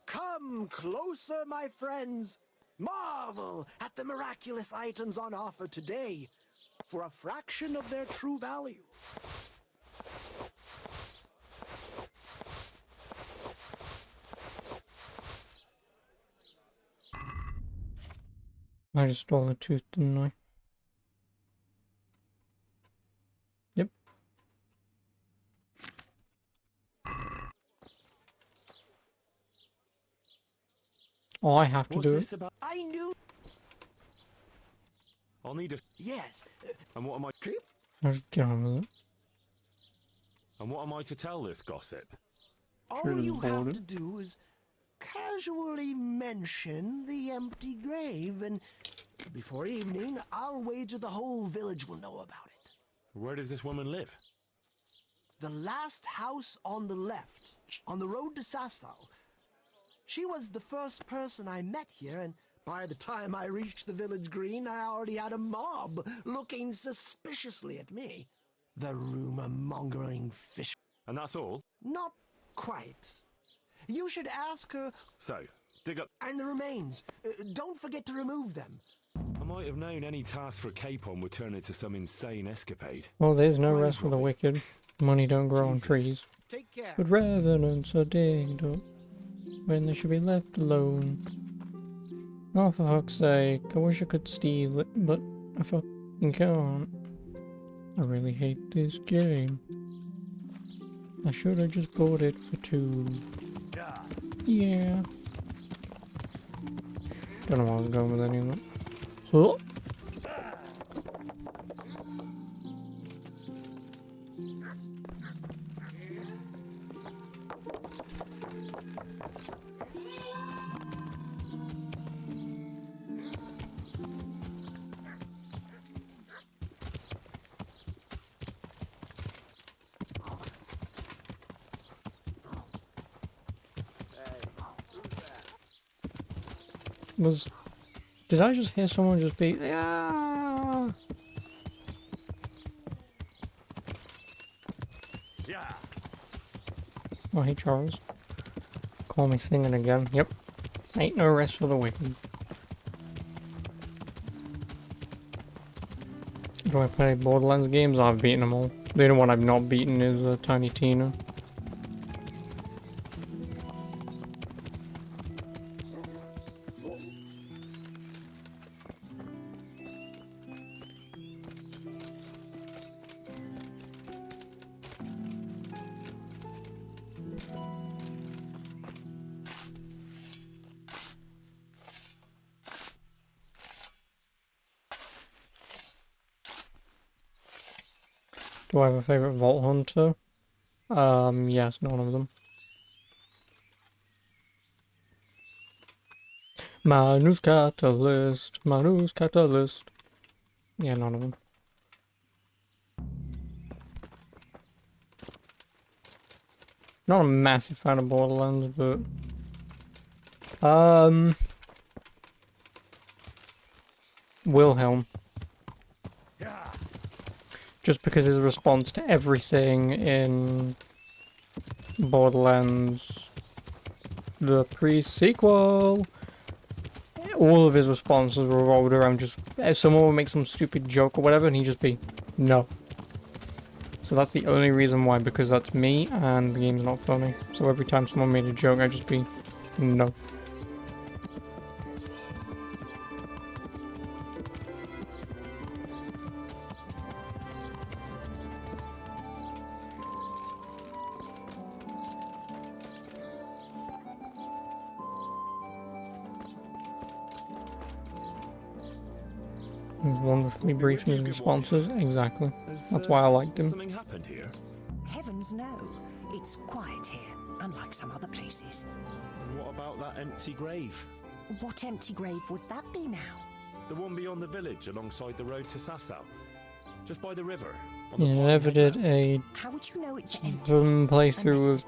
Come closer, my friends. Marvel at the miraculous items on offer today for a fraction of their true value. I just stole a tooth, didn't I? Yep. Oh, I have to What's do this it. about? I knew. I'll need a... Yes. And what am I... Keep. I'll just get on with it. And what am I to tell this gossip? All you have to do is casually mention the empty grave, and before evening, I'll wager the whole village will know about it. Where does this woman live? The last house on the left, on the road to Sasau. She was the first person I met here, and by the time I reached the village green, I already had a mob looking suspiciously at me. The rumor-mongering fish... And that's all? Not quite. You should ask her... So, dig up... And the remains. Don't forget to remove them. I might have known any task for Capon would turn into some insane escapade. Well, there's no rest for the wicked. Money don't grow on trees. Take care. But revenants are digged up when they should be left alone. Oh, for fuck's sake. I wish I could steal it, but I fucking can't. I really hate this game. I should have just bought it for 2. Yeah. Don't know where I was going with any of that. So. Did I just hear someone just be... Yeah. Yeah. Oh, hey, Charles. Call me singing again. Yep. Ain't no rest for the wicked. Do I play Borderlands games? I've beaten them all. The only one I've not beaten is Tiny Tina. Do I have a favourite Vault Hunter? Yes, none of them. Manus Catalyst, Manus Catalyst. Yeah, none of them. Not a massive fan of Borderlands, but... Wilhelm. Just because his response to everything in Borderlands, the pre-sequel, all of his responses revolved around just if someone would make some stupid joke or whatever, and he'd just be no. So that's the only reason why, because that's me and the game's not funny. So every time someone made a joke, I'd just be no. He was wonderfully brief in his responses. Exactly. That's why I liked him. Something happened here? Heavens no. It's quiet here, unlike some other places. And what about that empty grave? What empty grave would that be now? The one beyond the village, alongside the road to Sasau. Just by the river. Yeah, I never did a How would you know it's empty? playthrough of...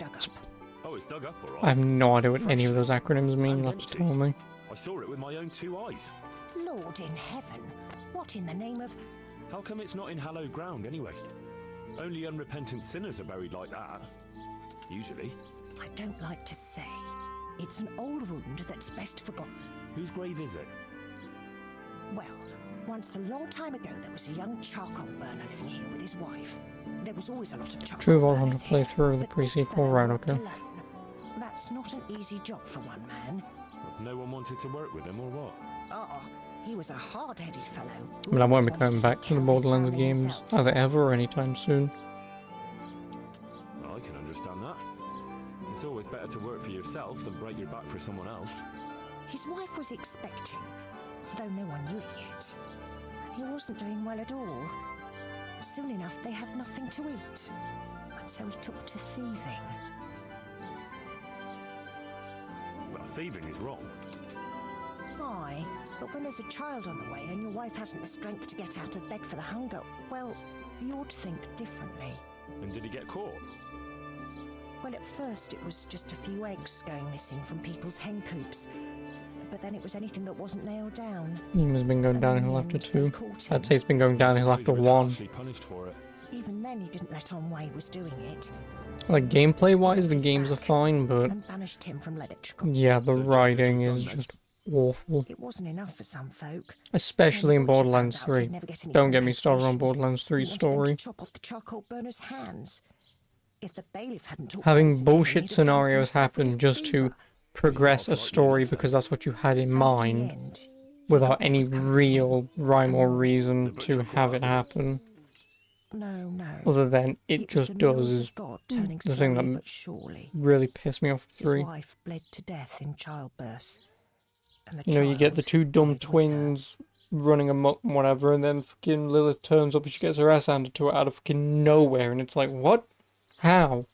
Oh, it's dug up, alright. I have no idea what any of those acronyms mean, you'll have to tell me. I saw it with my own 2 eyes. Lord in heaven, what in the name of... How come it's not in hallowed ground, anyway? Only unrepentant sinners are buried like that. Usually. I don't like to say. It's an old wound that's best forgotten. Whose grave is it? Well, once a long time ago there was a young charcoal burner living here with his wife. There was always a lot of charcoal True Vault burners Hunter here, playthrough of the but this pre-sequel, fellow right, worked okay. alone. That's not an easy job for one man. No one wanted to work with him, or what? He was a hard-headed fellow. I mean, I won't be coming back to the Borderlands games either ever or anytime soon. Well, I can understand that. It's always better to work for yourself than break your back for someone else. His wife was expecting, though no one knew it yet. He wasn't doing well at all. Soon enough, they had nothing to eat. And so he took to thieving. Well, thieving is wrong. Aye, but when there's a child on the way and your wife hasn't the strength to get out of bed for the hunger, well, you'd think differently. And did he get caught? Well, at first it was just a few eggs going missing from people's hen coops. But then it was anything that wasn't nailed down. It's been going downhill after 2. I'd say it's been going downhill after 1. Punished for it. Even then he didn't let on why he was doing it. Like, gameplay-wise, the games are fine, but... And banished him from electrical. Yeah, the writing is just awful. It wasn't enough for some folk. Especially in Borderlands 3. Don't get me started on Borderlands 3's He wanted them story. to chop off the charcoal burner's hands. If the bailiff hadn't talked sense Having into him, bullshit he'd have done scenarios himself with happen his just to cleaver. progress a story because that's what you had in mind, without any real rhyme or reason to have it happen. No. Other than it was just the mills does of is God turning the thing slowly that but surely. really pissed me off His 3. wife bled to death in childbirth. And the You know, you get the child 2 dumb twins running amok and whatever, and then fucking Lilith turns up and she gets her ass handed to her out of fucking nowhere, and it's like, what? How?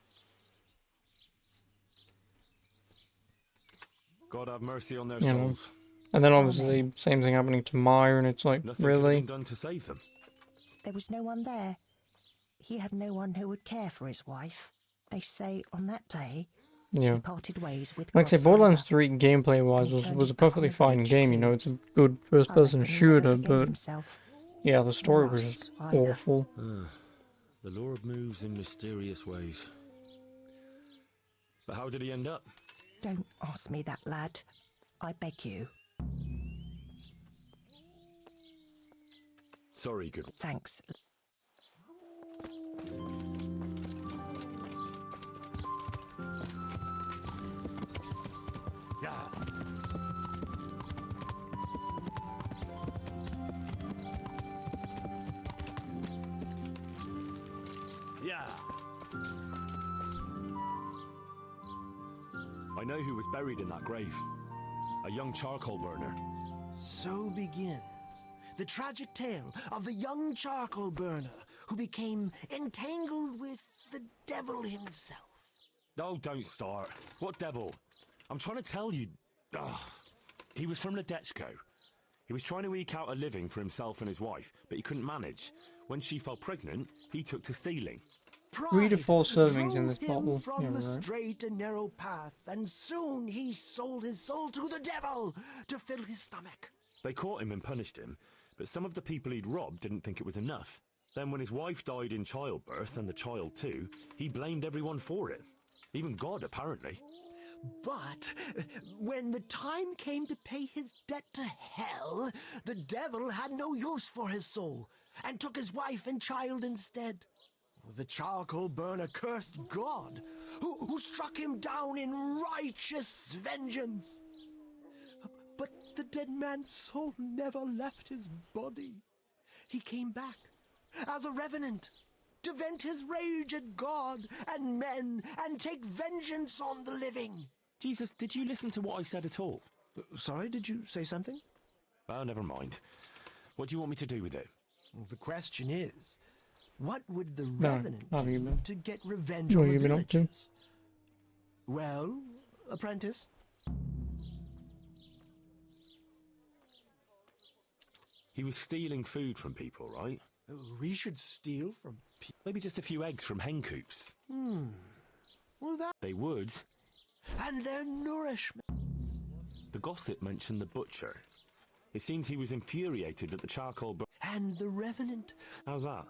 God have mercy on their You know. souls. And then obviously, same thing happening to Maya, and it's like, Nothing could have really? been done to save them. There was no one there. He had no one who would care for his wife. They say on that day, Yeah. he parted ways with Like I God say, Borderlands forever. 3 gameplay-wise was a perfectly fine game, you know, it's a good first-person shooter, but yeah, the story was just awful. The Lord moves in mysterious ways. But how did he end up? Don't ask me that, lad. I beg you. Sorry, good. Thanks. Yeah. Yeah. I know who was buried in that grave. A young charcoal burner. So begins the tragic tale of the young charcoal burner who became entangled with the devil himself. Oh, don't start. What devil? I'm trying to tell you. Ugh. He was from Ledechko. He was trying to eke out a living for himself and his wife, but he couldn't manage. When she fell pregnant, he took to stealing. 3 to 4 servings in this Drove him bottle. from Yeah, the right. straight and narrow path, and soon he sold his soul to the devil to fill his stomach. They caught him and punished him, but some of the people he'd robbed didn't think it was enough. Then when his wife died in childbirth, and the child too, he blamed everyone for it. Even God, apparently. But when the time came to pay his debt to hell, the devil had no use for his soul and took his wife and child instead. The charcoal burner cursed God, who struck him down in righteous vengeance. But the dead man's soul never left his body. He came back as a revenant to vent his rage at God and men and take vengeance on the living. Jesus, did you listen to what I said at all? Sorry, did you say something? Oh, never mind. What do you want me to do with it? Well, the question is, what would the No, revenant have you do been? to get revenge What on the have you been up to? villagers? Well, apprentice? He was stealing food from people, right? We should steal from people. Maybe just a few eggs from hen coops. Well, that... They would. And their nourishment. The gossip mentioned the butcher. It seems he was infuriated at the charcoal And the revenant. How's that?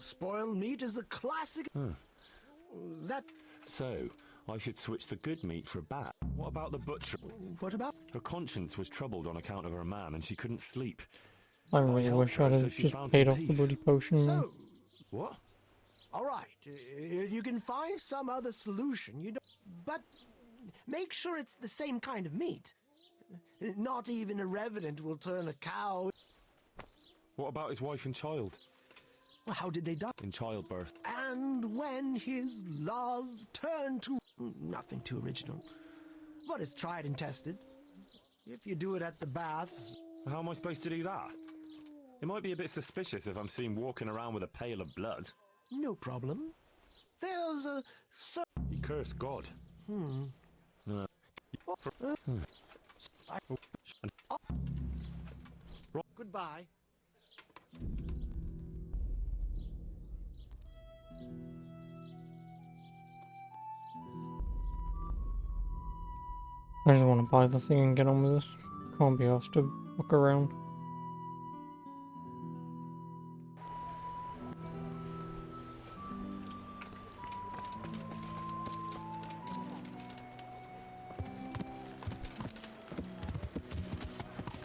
Spoiled meat is a classic. That... So, I should switch the good meat for bad. What about the butcher? What about? Her conscience was troubled on account of her man, and she couldn't sleep. I really helped wish her, I'd so have she just found paid some off the peace. bloody potion. So, What? all right, if you can find some other solution, you don't... But make sure it's the same kind of meat. Not even a revenant will turn a cow. What about his wife and child? Well, how did they die? In childbirth. And when his love turned to... Nothing too original. But it's tried and tested. If you do it at the baths... How am I supposed to do that? It might be a bit suspicious if I'm seen walking around with a pail of blood. No problem. There's a... He cursed God. Goodbye. I just want to buy the thing and get on with this. Can't be asked to look around.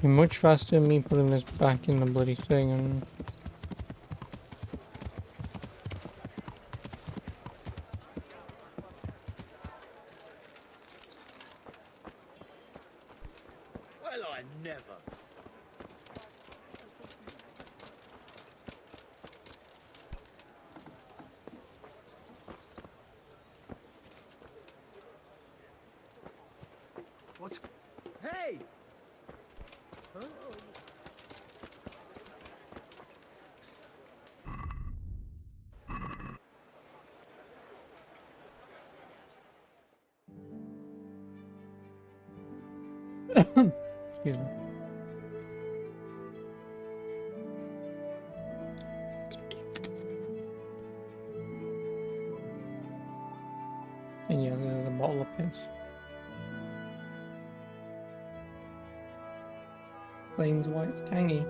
Be much faster than me putting this back in the bloody thing and... Well, I never. What's... Hey! Huh? Excuse me. And yeah, this is a bottle of piss. Explains why it's tangy.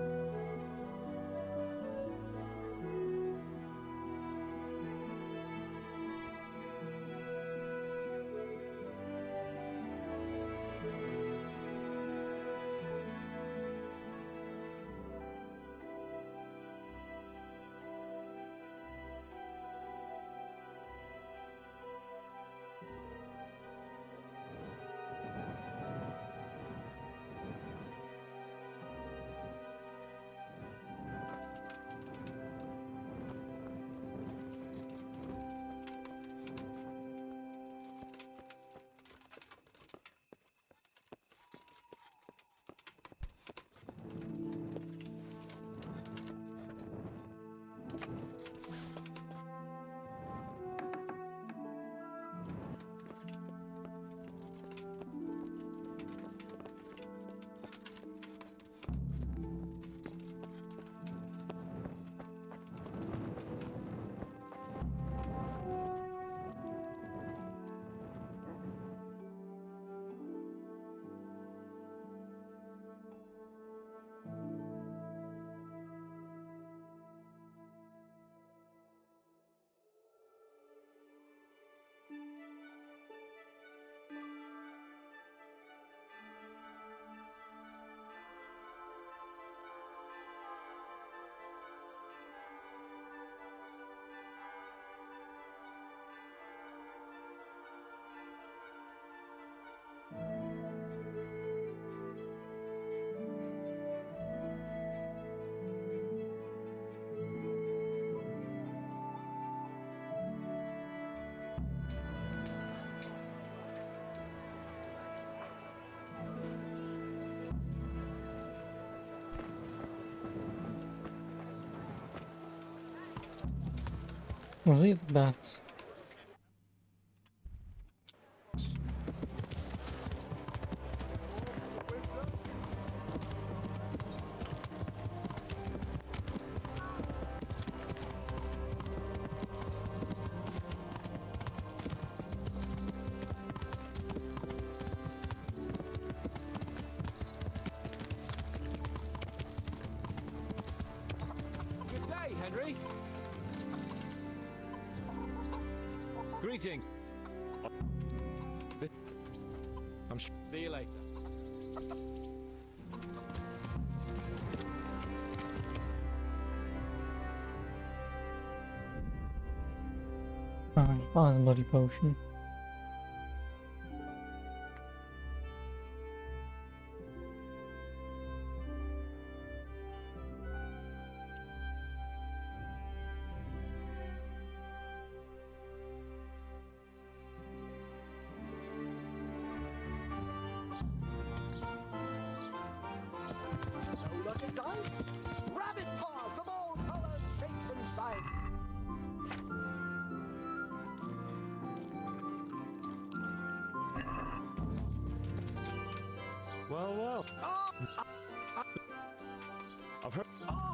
Was he the best? Good day, Henry. Greeting. I'm sure. See you later. Alright, buy the bloody potion. No lucky dice? Rabbit paws of all colors, shapes, and sizes. Well, well. I've heard.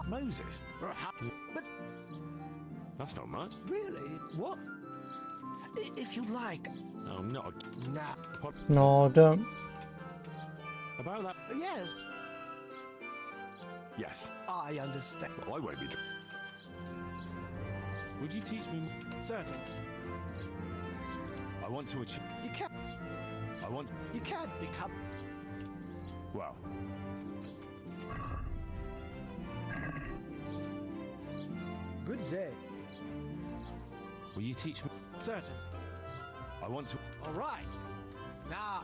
Moses. But That's not much. really, what? If you like. No, not. Nah. What No, don't. about that? Yes, Yes. I understand. Well, I won't be. Would you teach me? Certainly. I want to achieve. You can't. I want. You can't become. Well. Good day. Will you teach me? Certainly. I want to. All right. Now.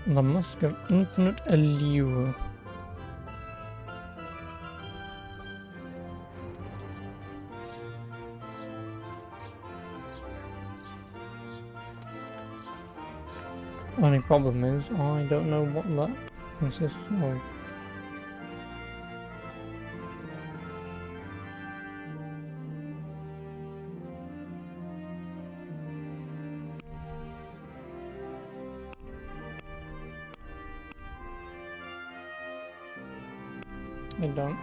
The Musk of Infinite Allure. Only problem is, I don't know what that consists of. I don't.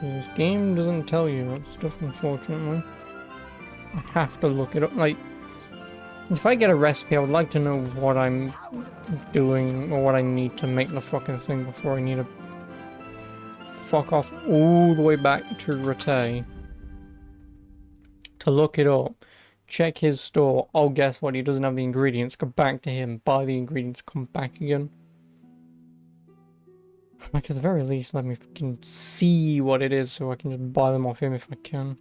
'Cause this game doesn't tell you that stuff, unfortunately. I have to look it up. Like, if I get a recipe, I would like to know what I'm doing or what I need to make the fucking thing before I need to fuck off all the way back to Rate to look it up. Check his store. Oh, guess what? He doesn't have the ingredients. Go back to him. Buy the ingredients. Come back again. Like, at the very least, let me fucking see what it is so I can just buy them off him if I can.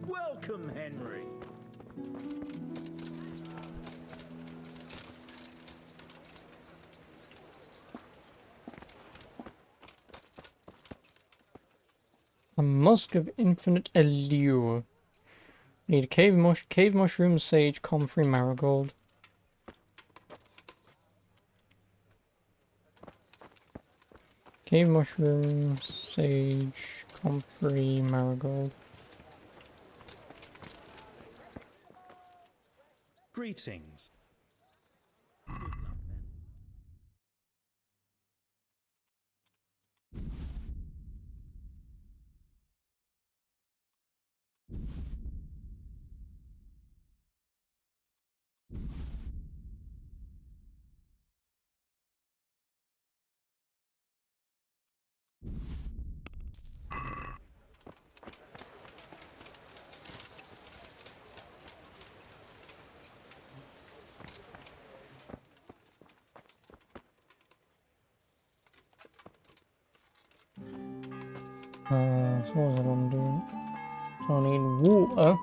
Welcome, Henry. A Musk of Infinite Allure. Need a cave mushroom, sage, comfrey, marigold. Cave mushroom, sage, comfrey, marigold. Greetings. So what was I gonna do? So I need water.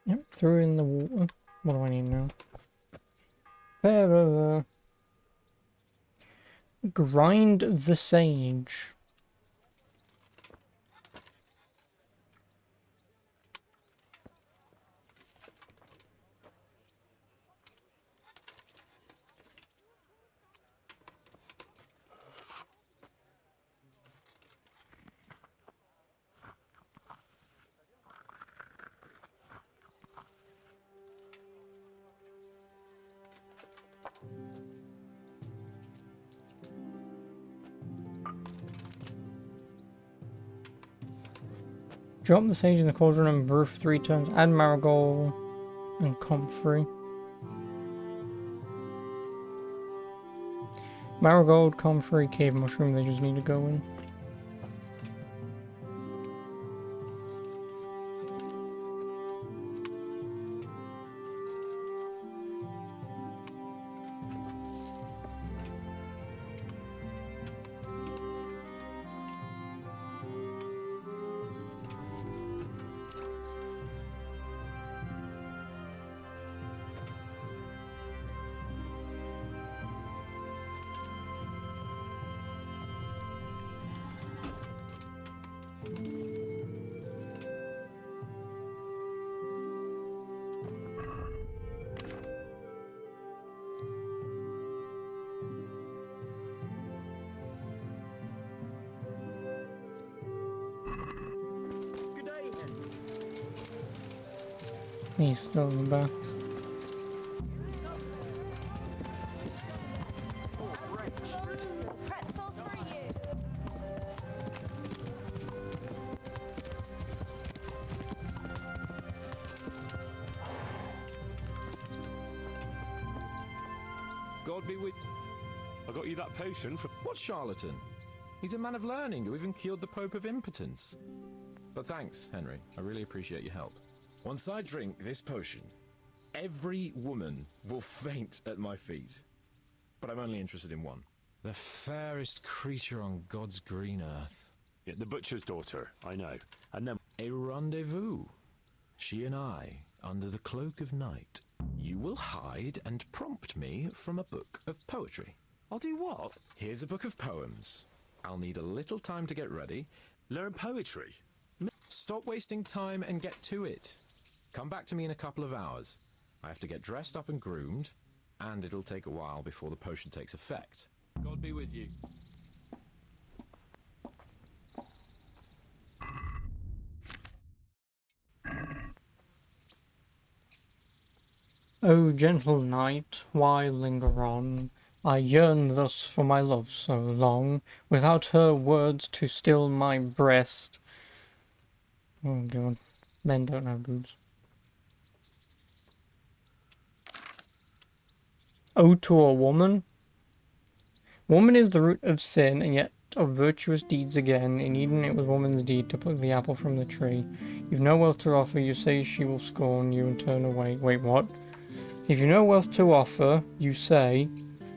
Yep, threw in the water. What do I need now? Grind the sage. Drop the sage in the cauldron and brew for 3 turns. Add marigold and comfrey. Marigold, comfrey, cave mushroom, they just need to go in. He's still in the back. God be with. I got you that potion from. What charlatan? He's a man of learning who even cured the Pope of impotence. But thanks, Henry. I really appreciate your help. Once I drink this potion, every woman will faint at my feet. But I'm only interested in one. The fairest creature on God's green earth. Yeah, the butcher's daughter, I know. And then a rendezvous. She and I, under the cloak of night. You will hide and prompt me from a book of poetry. I'll do what? Here's a book of poems. I'll need a little time to get ready. Learn poetry? Stop wasting time and get to it. Come back to me in a couple of hours. I have to get dressed up and groomed, and it'll take a while before the potion takes effect. God be with you. O gentle knight, why linger on? I yearn thus for my love so long, without her words to still my breast. Oh god, men don't have boobs. O to a woman? Woman is the root of sin, and yet of virtuous deeds again. In Eden it was woman's deed to pluck the apple from the tree. You've no wealth to offer, you say she will scorn you and turn away. Wait, what? If you've no wealth to offer, you say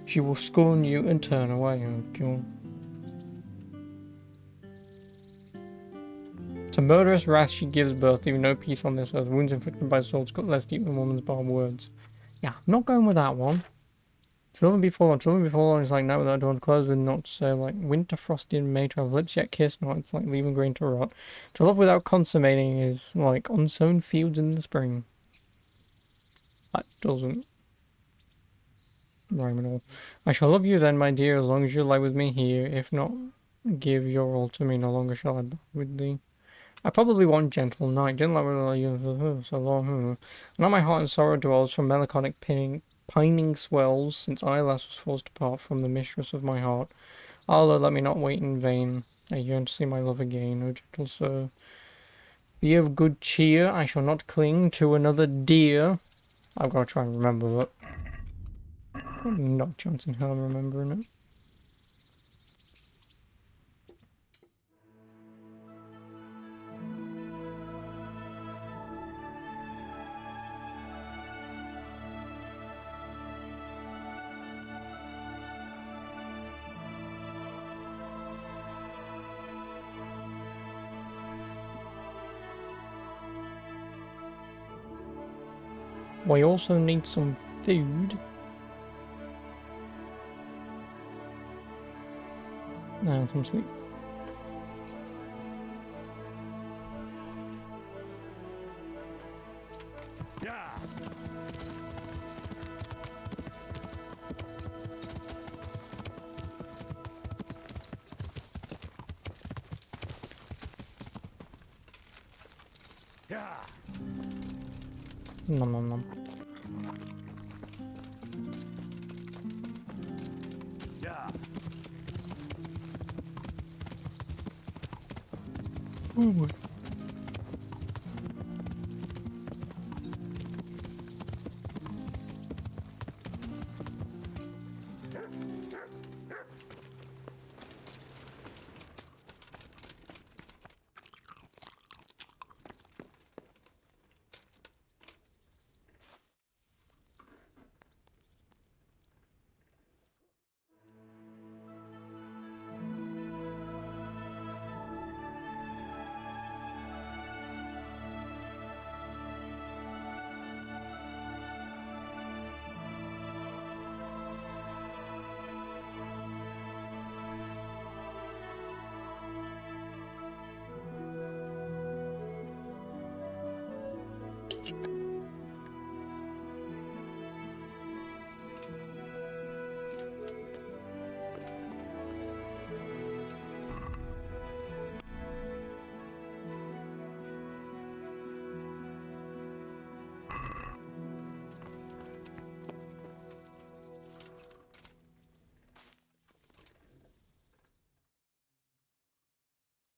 she will scorn you and turn away. Oh god. To murderous wrath she gives birth, leaving no peace on this earth. Wounds inflicted by swords cut less deep than woman's barbed words. Yeah, I'm not going with that one. Children be fallen, it's like night without dawn, clothes with not so like winter frosted, May to have lips yet kiss not, it's like leaving grain to rot. To love without consummating is like unsown fields in the spring. doesn't rhyme at all. I shall love you then, my dear, as long as you lie with me here. If not, give your all to me, no longer shall I bide with thee. I probably want gentle night, gentle night, so long. Now my heart in sorrow dwells, from melancholic pining swells, since I last was forced to part from the mistress of my heart. Ah, Lord, let me not wait in vain. I yearn to see my love again, O gentle sir. Be of good cheer, I shall not cling to another dear. I've got to try and remember that. Not Johnson Hill, I'm remembering it. We also need some food. And some sleep. Yeah. Yeah. Nom nom nom. Yeah. Ooh.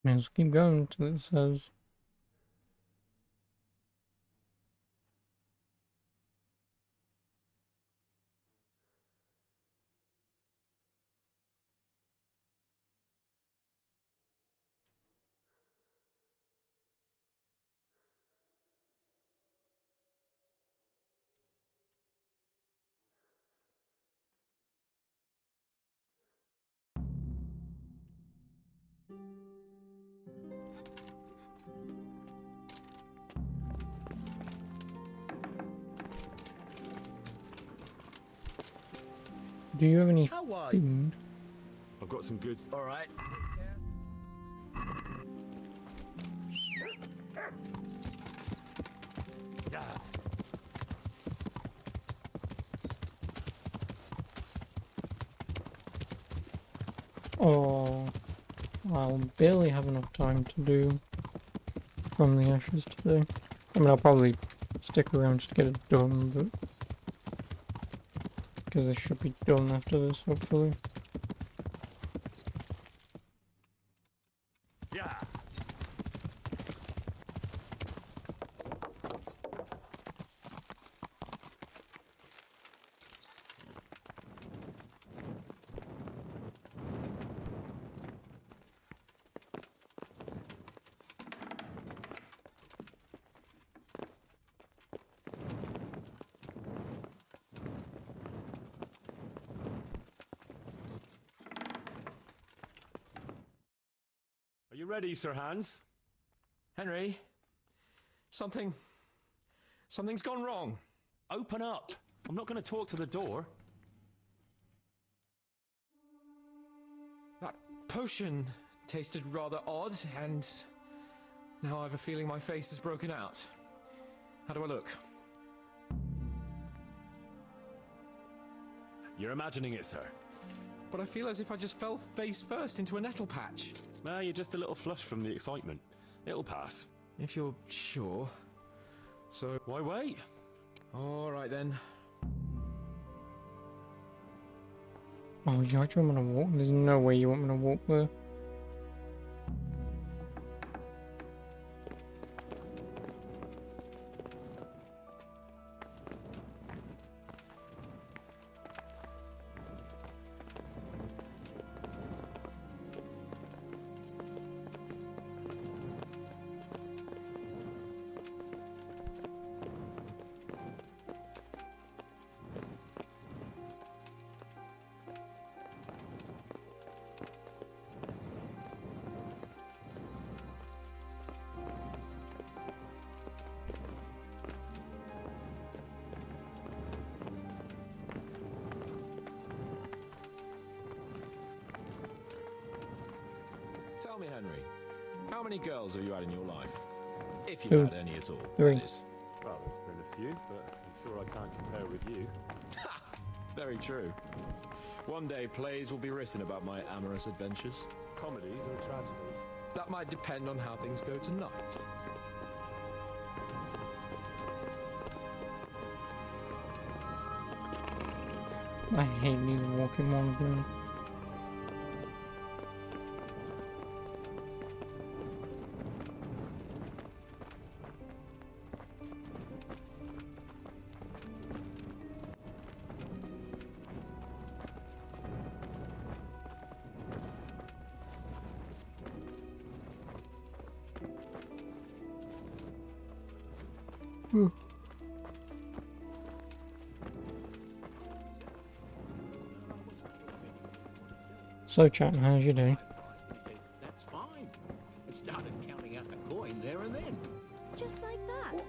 Man, just keep going until it says. Do you have any food? I've got some good. All right. Yeah. Oh, I'll barely have enough time to do From the Ashes today. I mean, I'll probably stick around just to get it done, but because this should be done after this, hopefully. Yeah. Are you ready, Sir Hans? Henry, something's gone wrong. Open up. I'm not going to talk to the door. That potion tasted rather odd, and now I have a feeling my face is broken out. How do I look? You're imagining it, sir. But I feel as if I just fell face first into a nettle patch. You're just a little flushed from the excitement. It'll pass. If you're sure. So... Why wait? Alright then. Oh, you actually want me to walk? There's no way you want me to walk there. Tell me, Henry, how many girls have you had in your life? If you've Two. had any at all, 3. that is. Well, there's been a few, but I'm sure I can't compare with you. Very true. One day plays will be written about my amorous adventures. Comedies or tragedies? That might depend on how things go tonight. I hate these walking ones, man. So, chat, how's your day? That's fine. I started counting out the coin there and then. Just like that.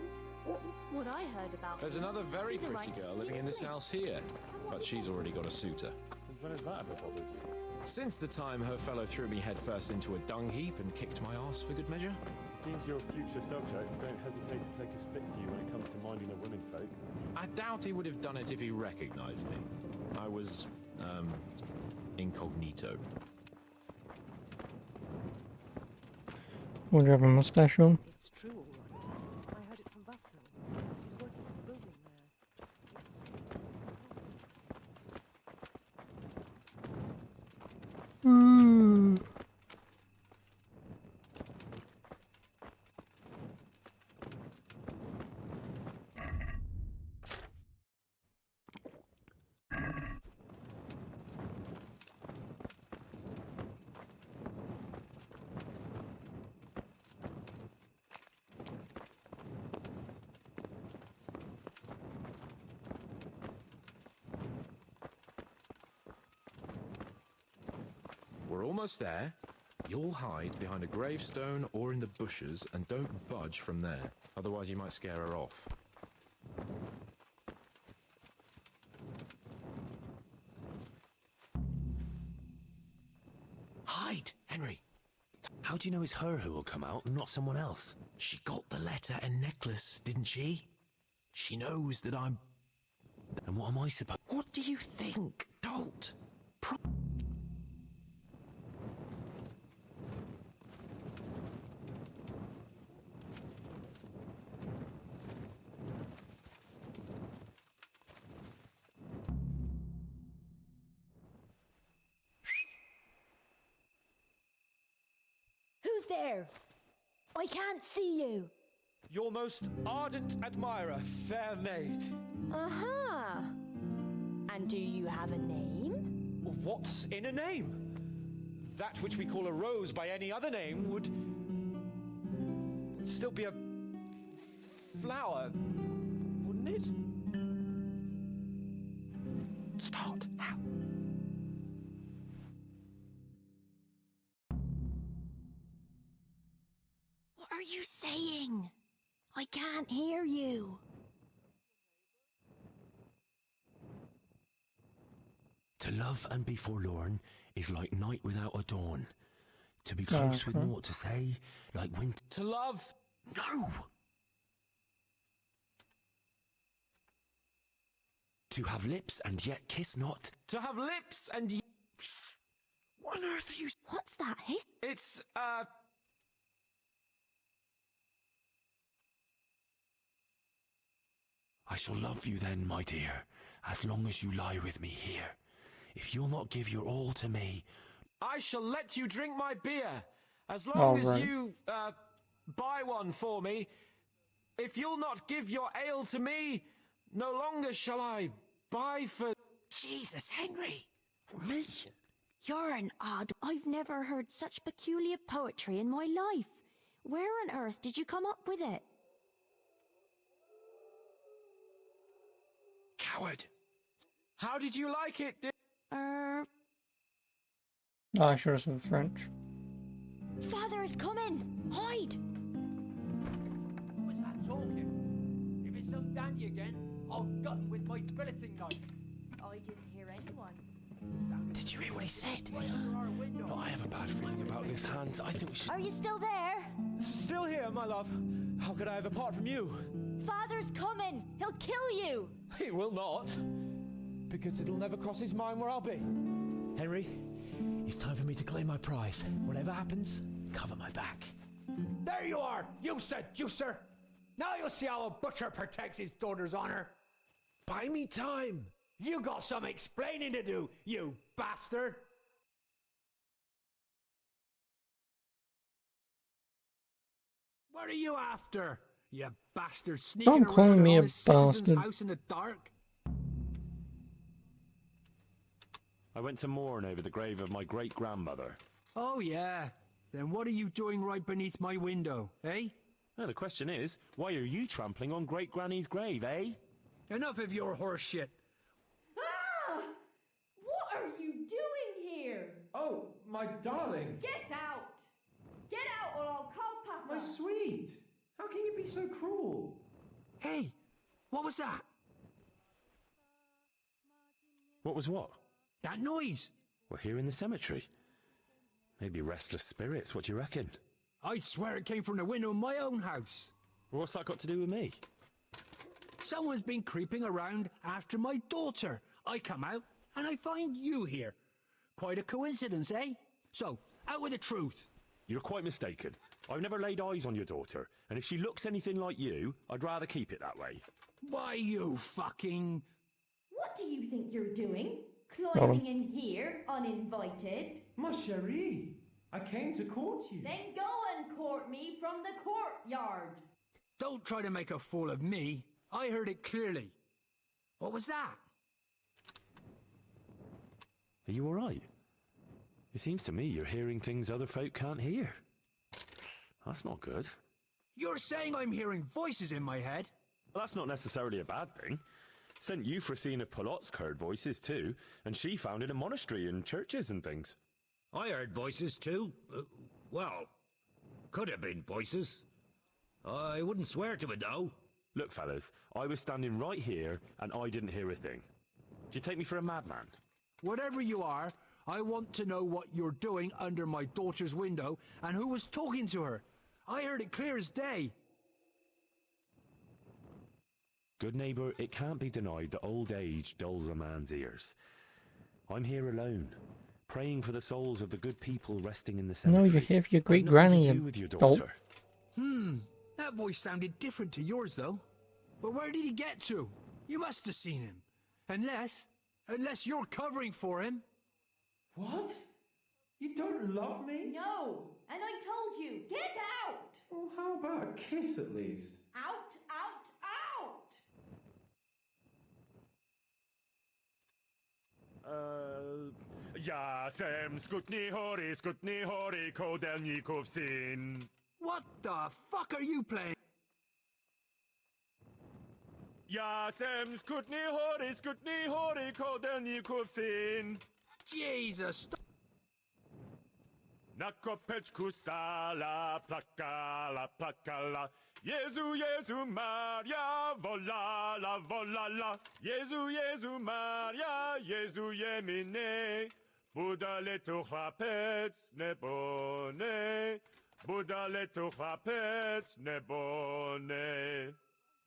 What I heard about. There's another very is a pretty right girl living in this skin house here, but she's already got a suitor. When has that ever bothered you? Since the time her fellow threw me headfirst into a dung heap and kicked my arse for good measure. It seems your future subjects don't hesitate to take a stick to you when it comes to minding the women folk. I doubt he would have done it if he recognized me. I was, incognito. Would you have a mustache on? It's true, all right. I heard it from Vassal. He's working at the building there. We're almost there. You'll hide behind a gravestone or in the bushes and don't budge from there. Otherwise you might scare her off. Hide, Henry. How do you know it's her who will come out and not someone else? She got the letter and necklace, didn't she? She knows that I'm... And what am I supposed... What do you think, dolt? Who's there? I can't see you. Your most ardent admirer, fair maid. Uh-huh. And do you have a name? What's in a name? That which we call a rose by any other name would still be a flower, wouldn't it? Start. How? What are you saying? I can't hear you. To love and be forlorn is like night without a dawn. To be close with naught to say, like winter... To love? No! To have lips and yet kiss not. To have lips and What on earth are you... What's that? It's, I shall love you then, my dear, as long as you lie with me here. If you'll not give your all to me... I shall let you drink my beer, as Oh, long as right. you, buy one for me. If you'll not give your ale to me, no longer shall I buy for... Jesus, Henry! For me? You're an odd... I've never heard such peculiar poetry in my life. Where on earth did you come up with it? Coward! How did you like it, Oh, I should have said French. Father is coming! Hide! Who was that talking? If it's some dandy again, I'll gut him with my billeting knife. I didn't hear anyone. Did you hear what he said? No, I have a bad feeling about this, Hans. I think we should... Are you still there? Still here, my love. How could I have apart from you? Father's coming! He'll kill you! He will not. Because it'll never cross his mind where I'll be. Henry, it's time for me to claim my prize. Whatever happens, cover my back. There you are, you seducer! Now you'll see how a butcher protects his daughter's honor. Buy me time. You got some explaining to do, you bastard! What are you after, you bastard, sneaking Don't call around me an a honest citizen's bastard. house in the dark? I went to mourn over the grave of my great-grandmother. Oh yeah, then what are you doing right beneath my window, eh? Now, the question is, why are you trampling on great-granny's grave, eh? Enough of your horse shit. Ah! What are you doing here? Oh, my darling. Get out! Get out or I'll call Papa! My sweet. How can you be so cruel? Hey, what was that? What was what? That noise. We're here in the cemetery. Maybe restless spirits, what do you reckon? I'd swear it came from the window of my own house. What's that got to do with me? Someone's been creeping around after my daughter. I come out and I find you here. Quite a coincidence, eh? So, out with the truth. You're quite mistaken. I've never laid eyes on your daughter, and if she looks anything like you, I'd rather keep it that way. Why, you fucking... What do you think you're doing? Climbing in here, uninvited? Ma chérie, I came to court you. Then go and court me from the courtyard. Don't try to make a fool of me. I heard it clearly. What was that? Are you all right? It seems to me you're hearing things other folk can't hear. That's not good. You're saying I'm hearing voices in my head? Well, that's not necessarily a bad thing. St. Euphrosyne of Polotsk heard voices too, and she founded a monastery and churches and things. I heard voices too. Well, could have been voices. I wouldn't swear to it though. Look, fellas, I was standing right here and I didn't hear a thing. Do you take me for a madman? Whatever you are, I want to know what you're doing under my daughter's window and who was talking to her. I heard it clear as day. Good neighbour, it can't be denied that old age dulls a man's ears. I'm here alone, praying for the souls of the good people resting in the No, cemetery. you're here for your I've great nothing granny. to do with your Dolt. daughter. That voice sounded different to yours, though. But where did he get to? You must have seen him. Unless you're covering for him. What? You don't love me? No, and I told you, get out! Well, how about a kiss at least? Out, out, out! Jasem skutni hori kodelnikov syn. What the fuck are you playing? Jasem skutni hori kodelnikov syn. Jesus, Na kopečku stála, plakala. Jezu, Jezu, Maria, volala, volala. Jezu, Maria, Jezu je minej. Bude to chlapec, nebo ne? Bude to chlapec, nebo ne?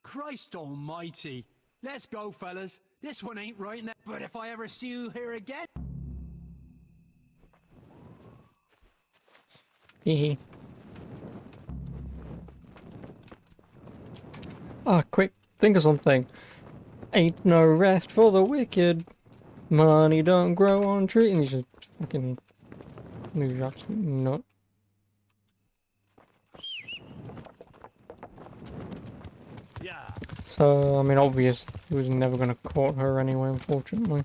Christ almighty. Let's go, fellas. This one ain't right now, but if I ever see you here again... Hee. Ah, quick, think of something. Ain't no rest for the wicked. Money don't grow on trees. And you just fucking lose your absolute nut. Yeah. So, I mean, obvious, he was never going to court her anyway, unfortunately.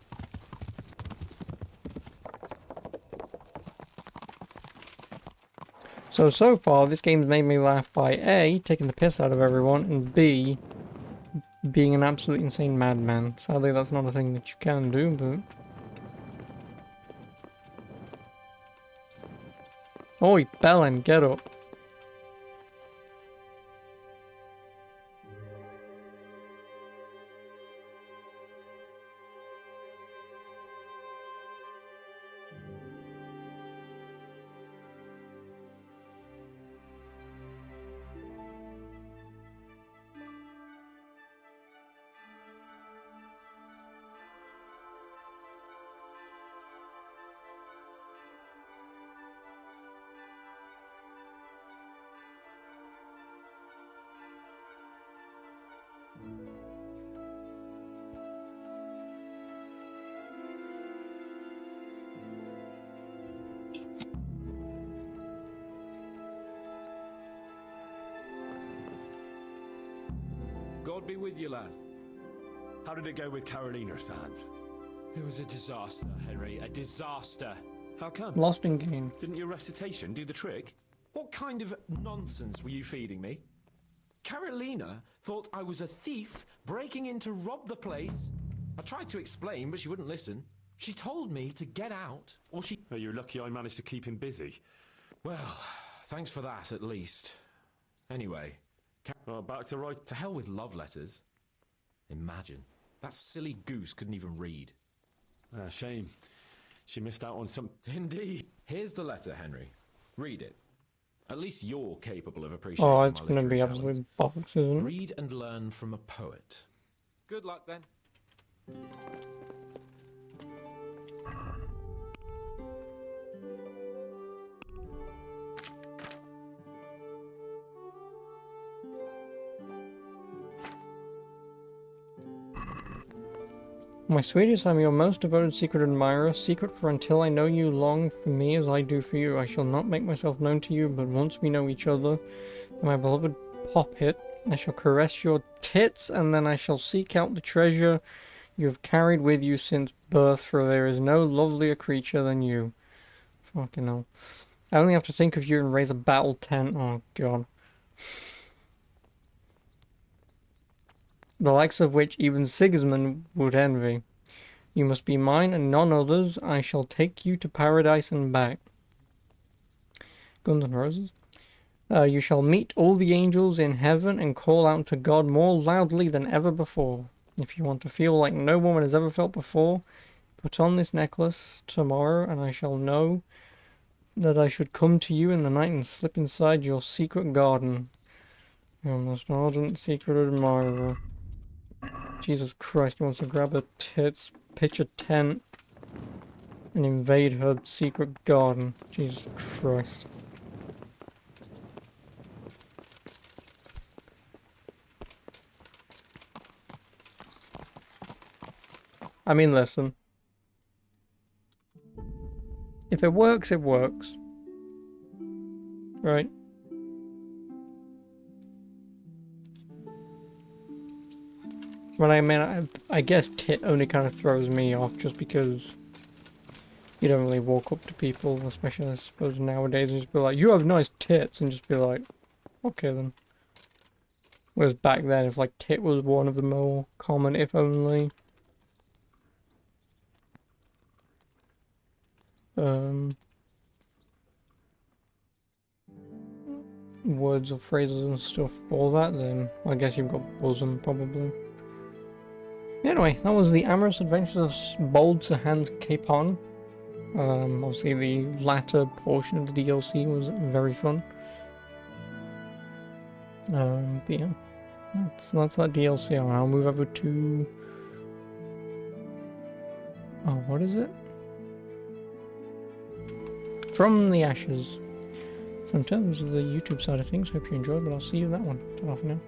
So far, this game's made me laugh by A, taking the piss out of everyone, and B, being an absolute insane madman. Sadly, that's not a thing that you can do, but... Oi, Belen, get up. God be with you, lad. How did it go with Carolina, Sans? It was a disaster, Henry. A disaster. How come? Lost in game. Didn't your recitation do the trick? What kind of nonsense were you feeding me? Carolina thought I was a thief breaking in to rob the place. I tried to explain, but she wouldn't listen. She told me to get out, or she... Oh, you're lucky I managed to keep him busy. Well, thanks for that, at least. Anyway... back to right. To hell with love letters. Imagine. That silly goose couldn't even read. Shame. She missed out on some... Indeed. Here's the letter, Henry. Read it. At least you're capable of appreciating Oh, my it's going to be literary absolute talent. bollocks, isn't it? Read and learn from a poet. Good luck, then. My sweetest, I'm your most devoted secret admirer, secret for until I know you long for me as I do for you. I shall not make myself known to you, but once we know each other, my beloved Poppet, I shall caress your tits, and then I shall seek out the treasure you have carried with you since birth, for there is no lovelier creature than you. Fucking hell. I only have to think of you and raise a battle tent. Oh, God. The likes of which even Sigismund would envy. You must be mine and none others. I shall take you to paradise and back. Guns N' Roses. You shall meet all the angels in heaven and call out to God more loudly than ever before. If you want to feel like no woman has ever felt before, put on this necklace tomorrow and I shall know that I should come to you in the night and slip inside your secret garden. Your most ardent secret admirer. Jesus Christ, he wants to grab her tits, pitch a tent, and invade her secret garden. Jesus Christ. I mean, listen. If it works, it works. Right? Well, I mean, I guess tit only kind of throws me off just because you don't really walk up to people, especially I suppose nowadays, and just be like, you have nice tits, and just be like, okay then. Whereas back then, if like tit was one of the more common, if only, words or phrases and stuff for that, then I guess you've got bosom, probably. Anyway, that was the Amorous Adventures of Bold Sir Hans Capon. Obviously the latter portion of the DLC was very fun. But yeah, that's that DLC. I'll move over to Oh, what is it? From the Ashes. So in terms of the YouTube side of things, hope you enjoyed, but I'll see you in that one. Ta-ra for now.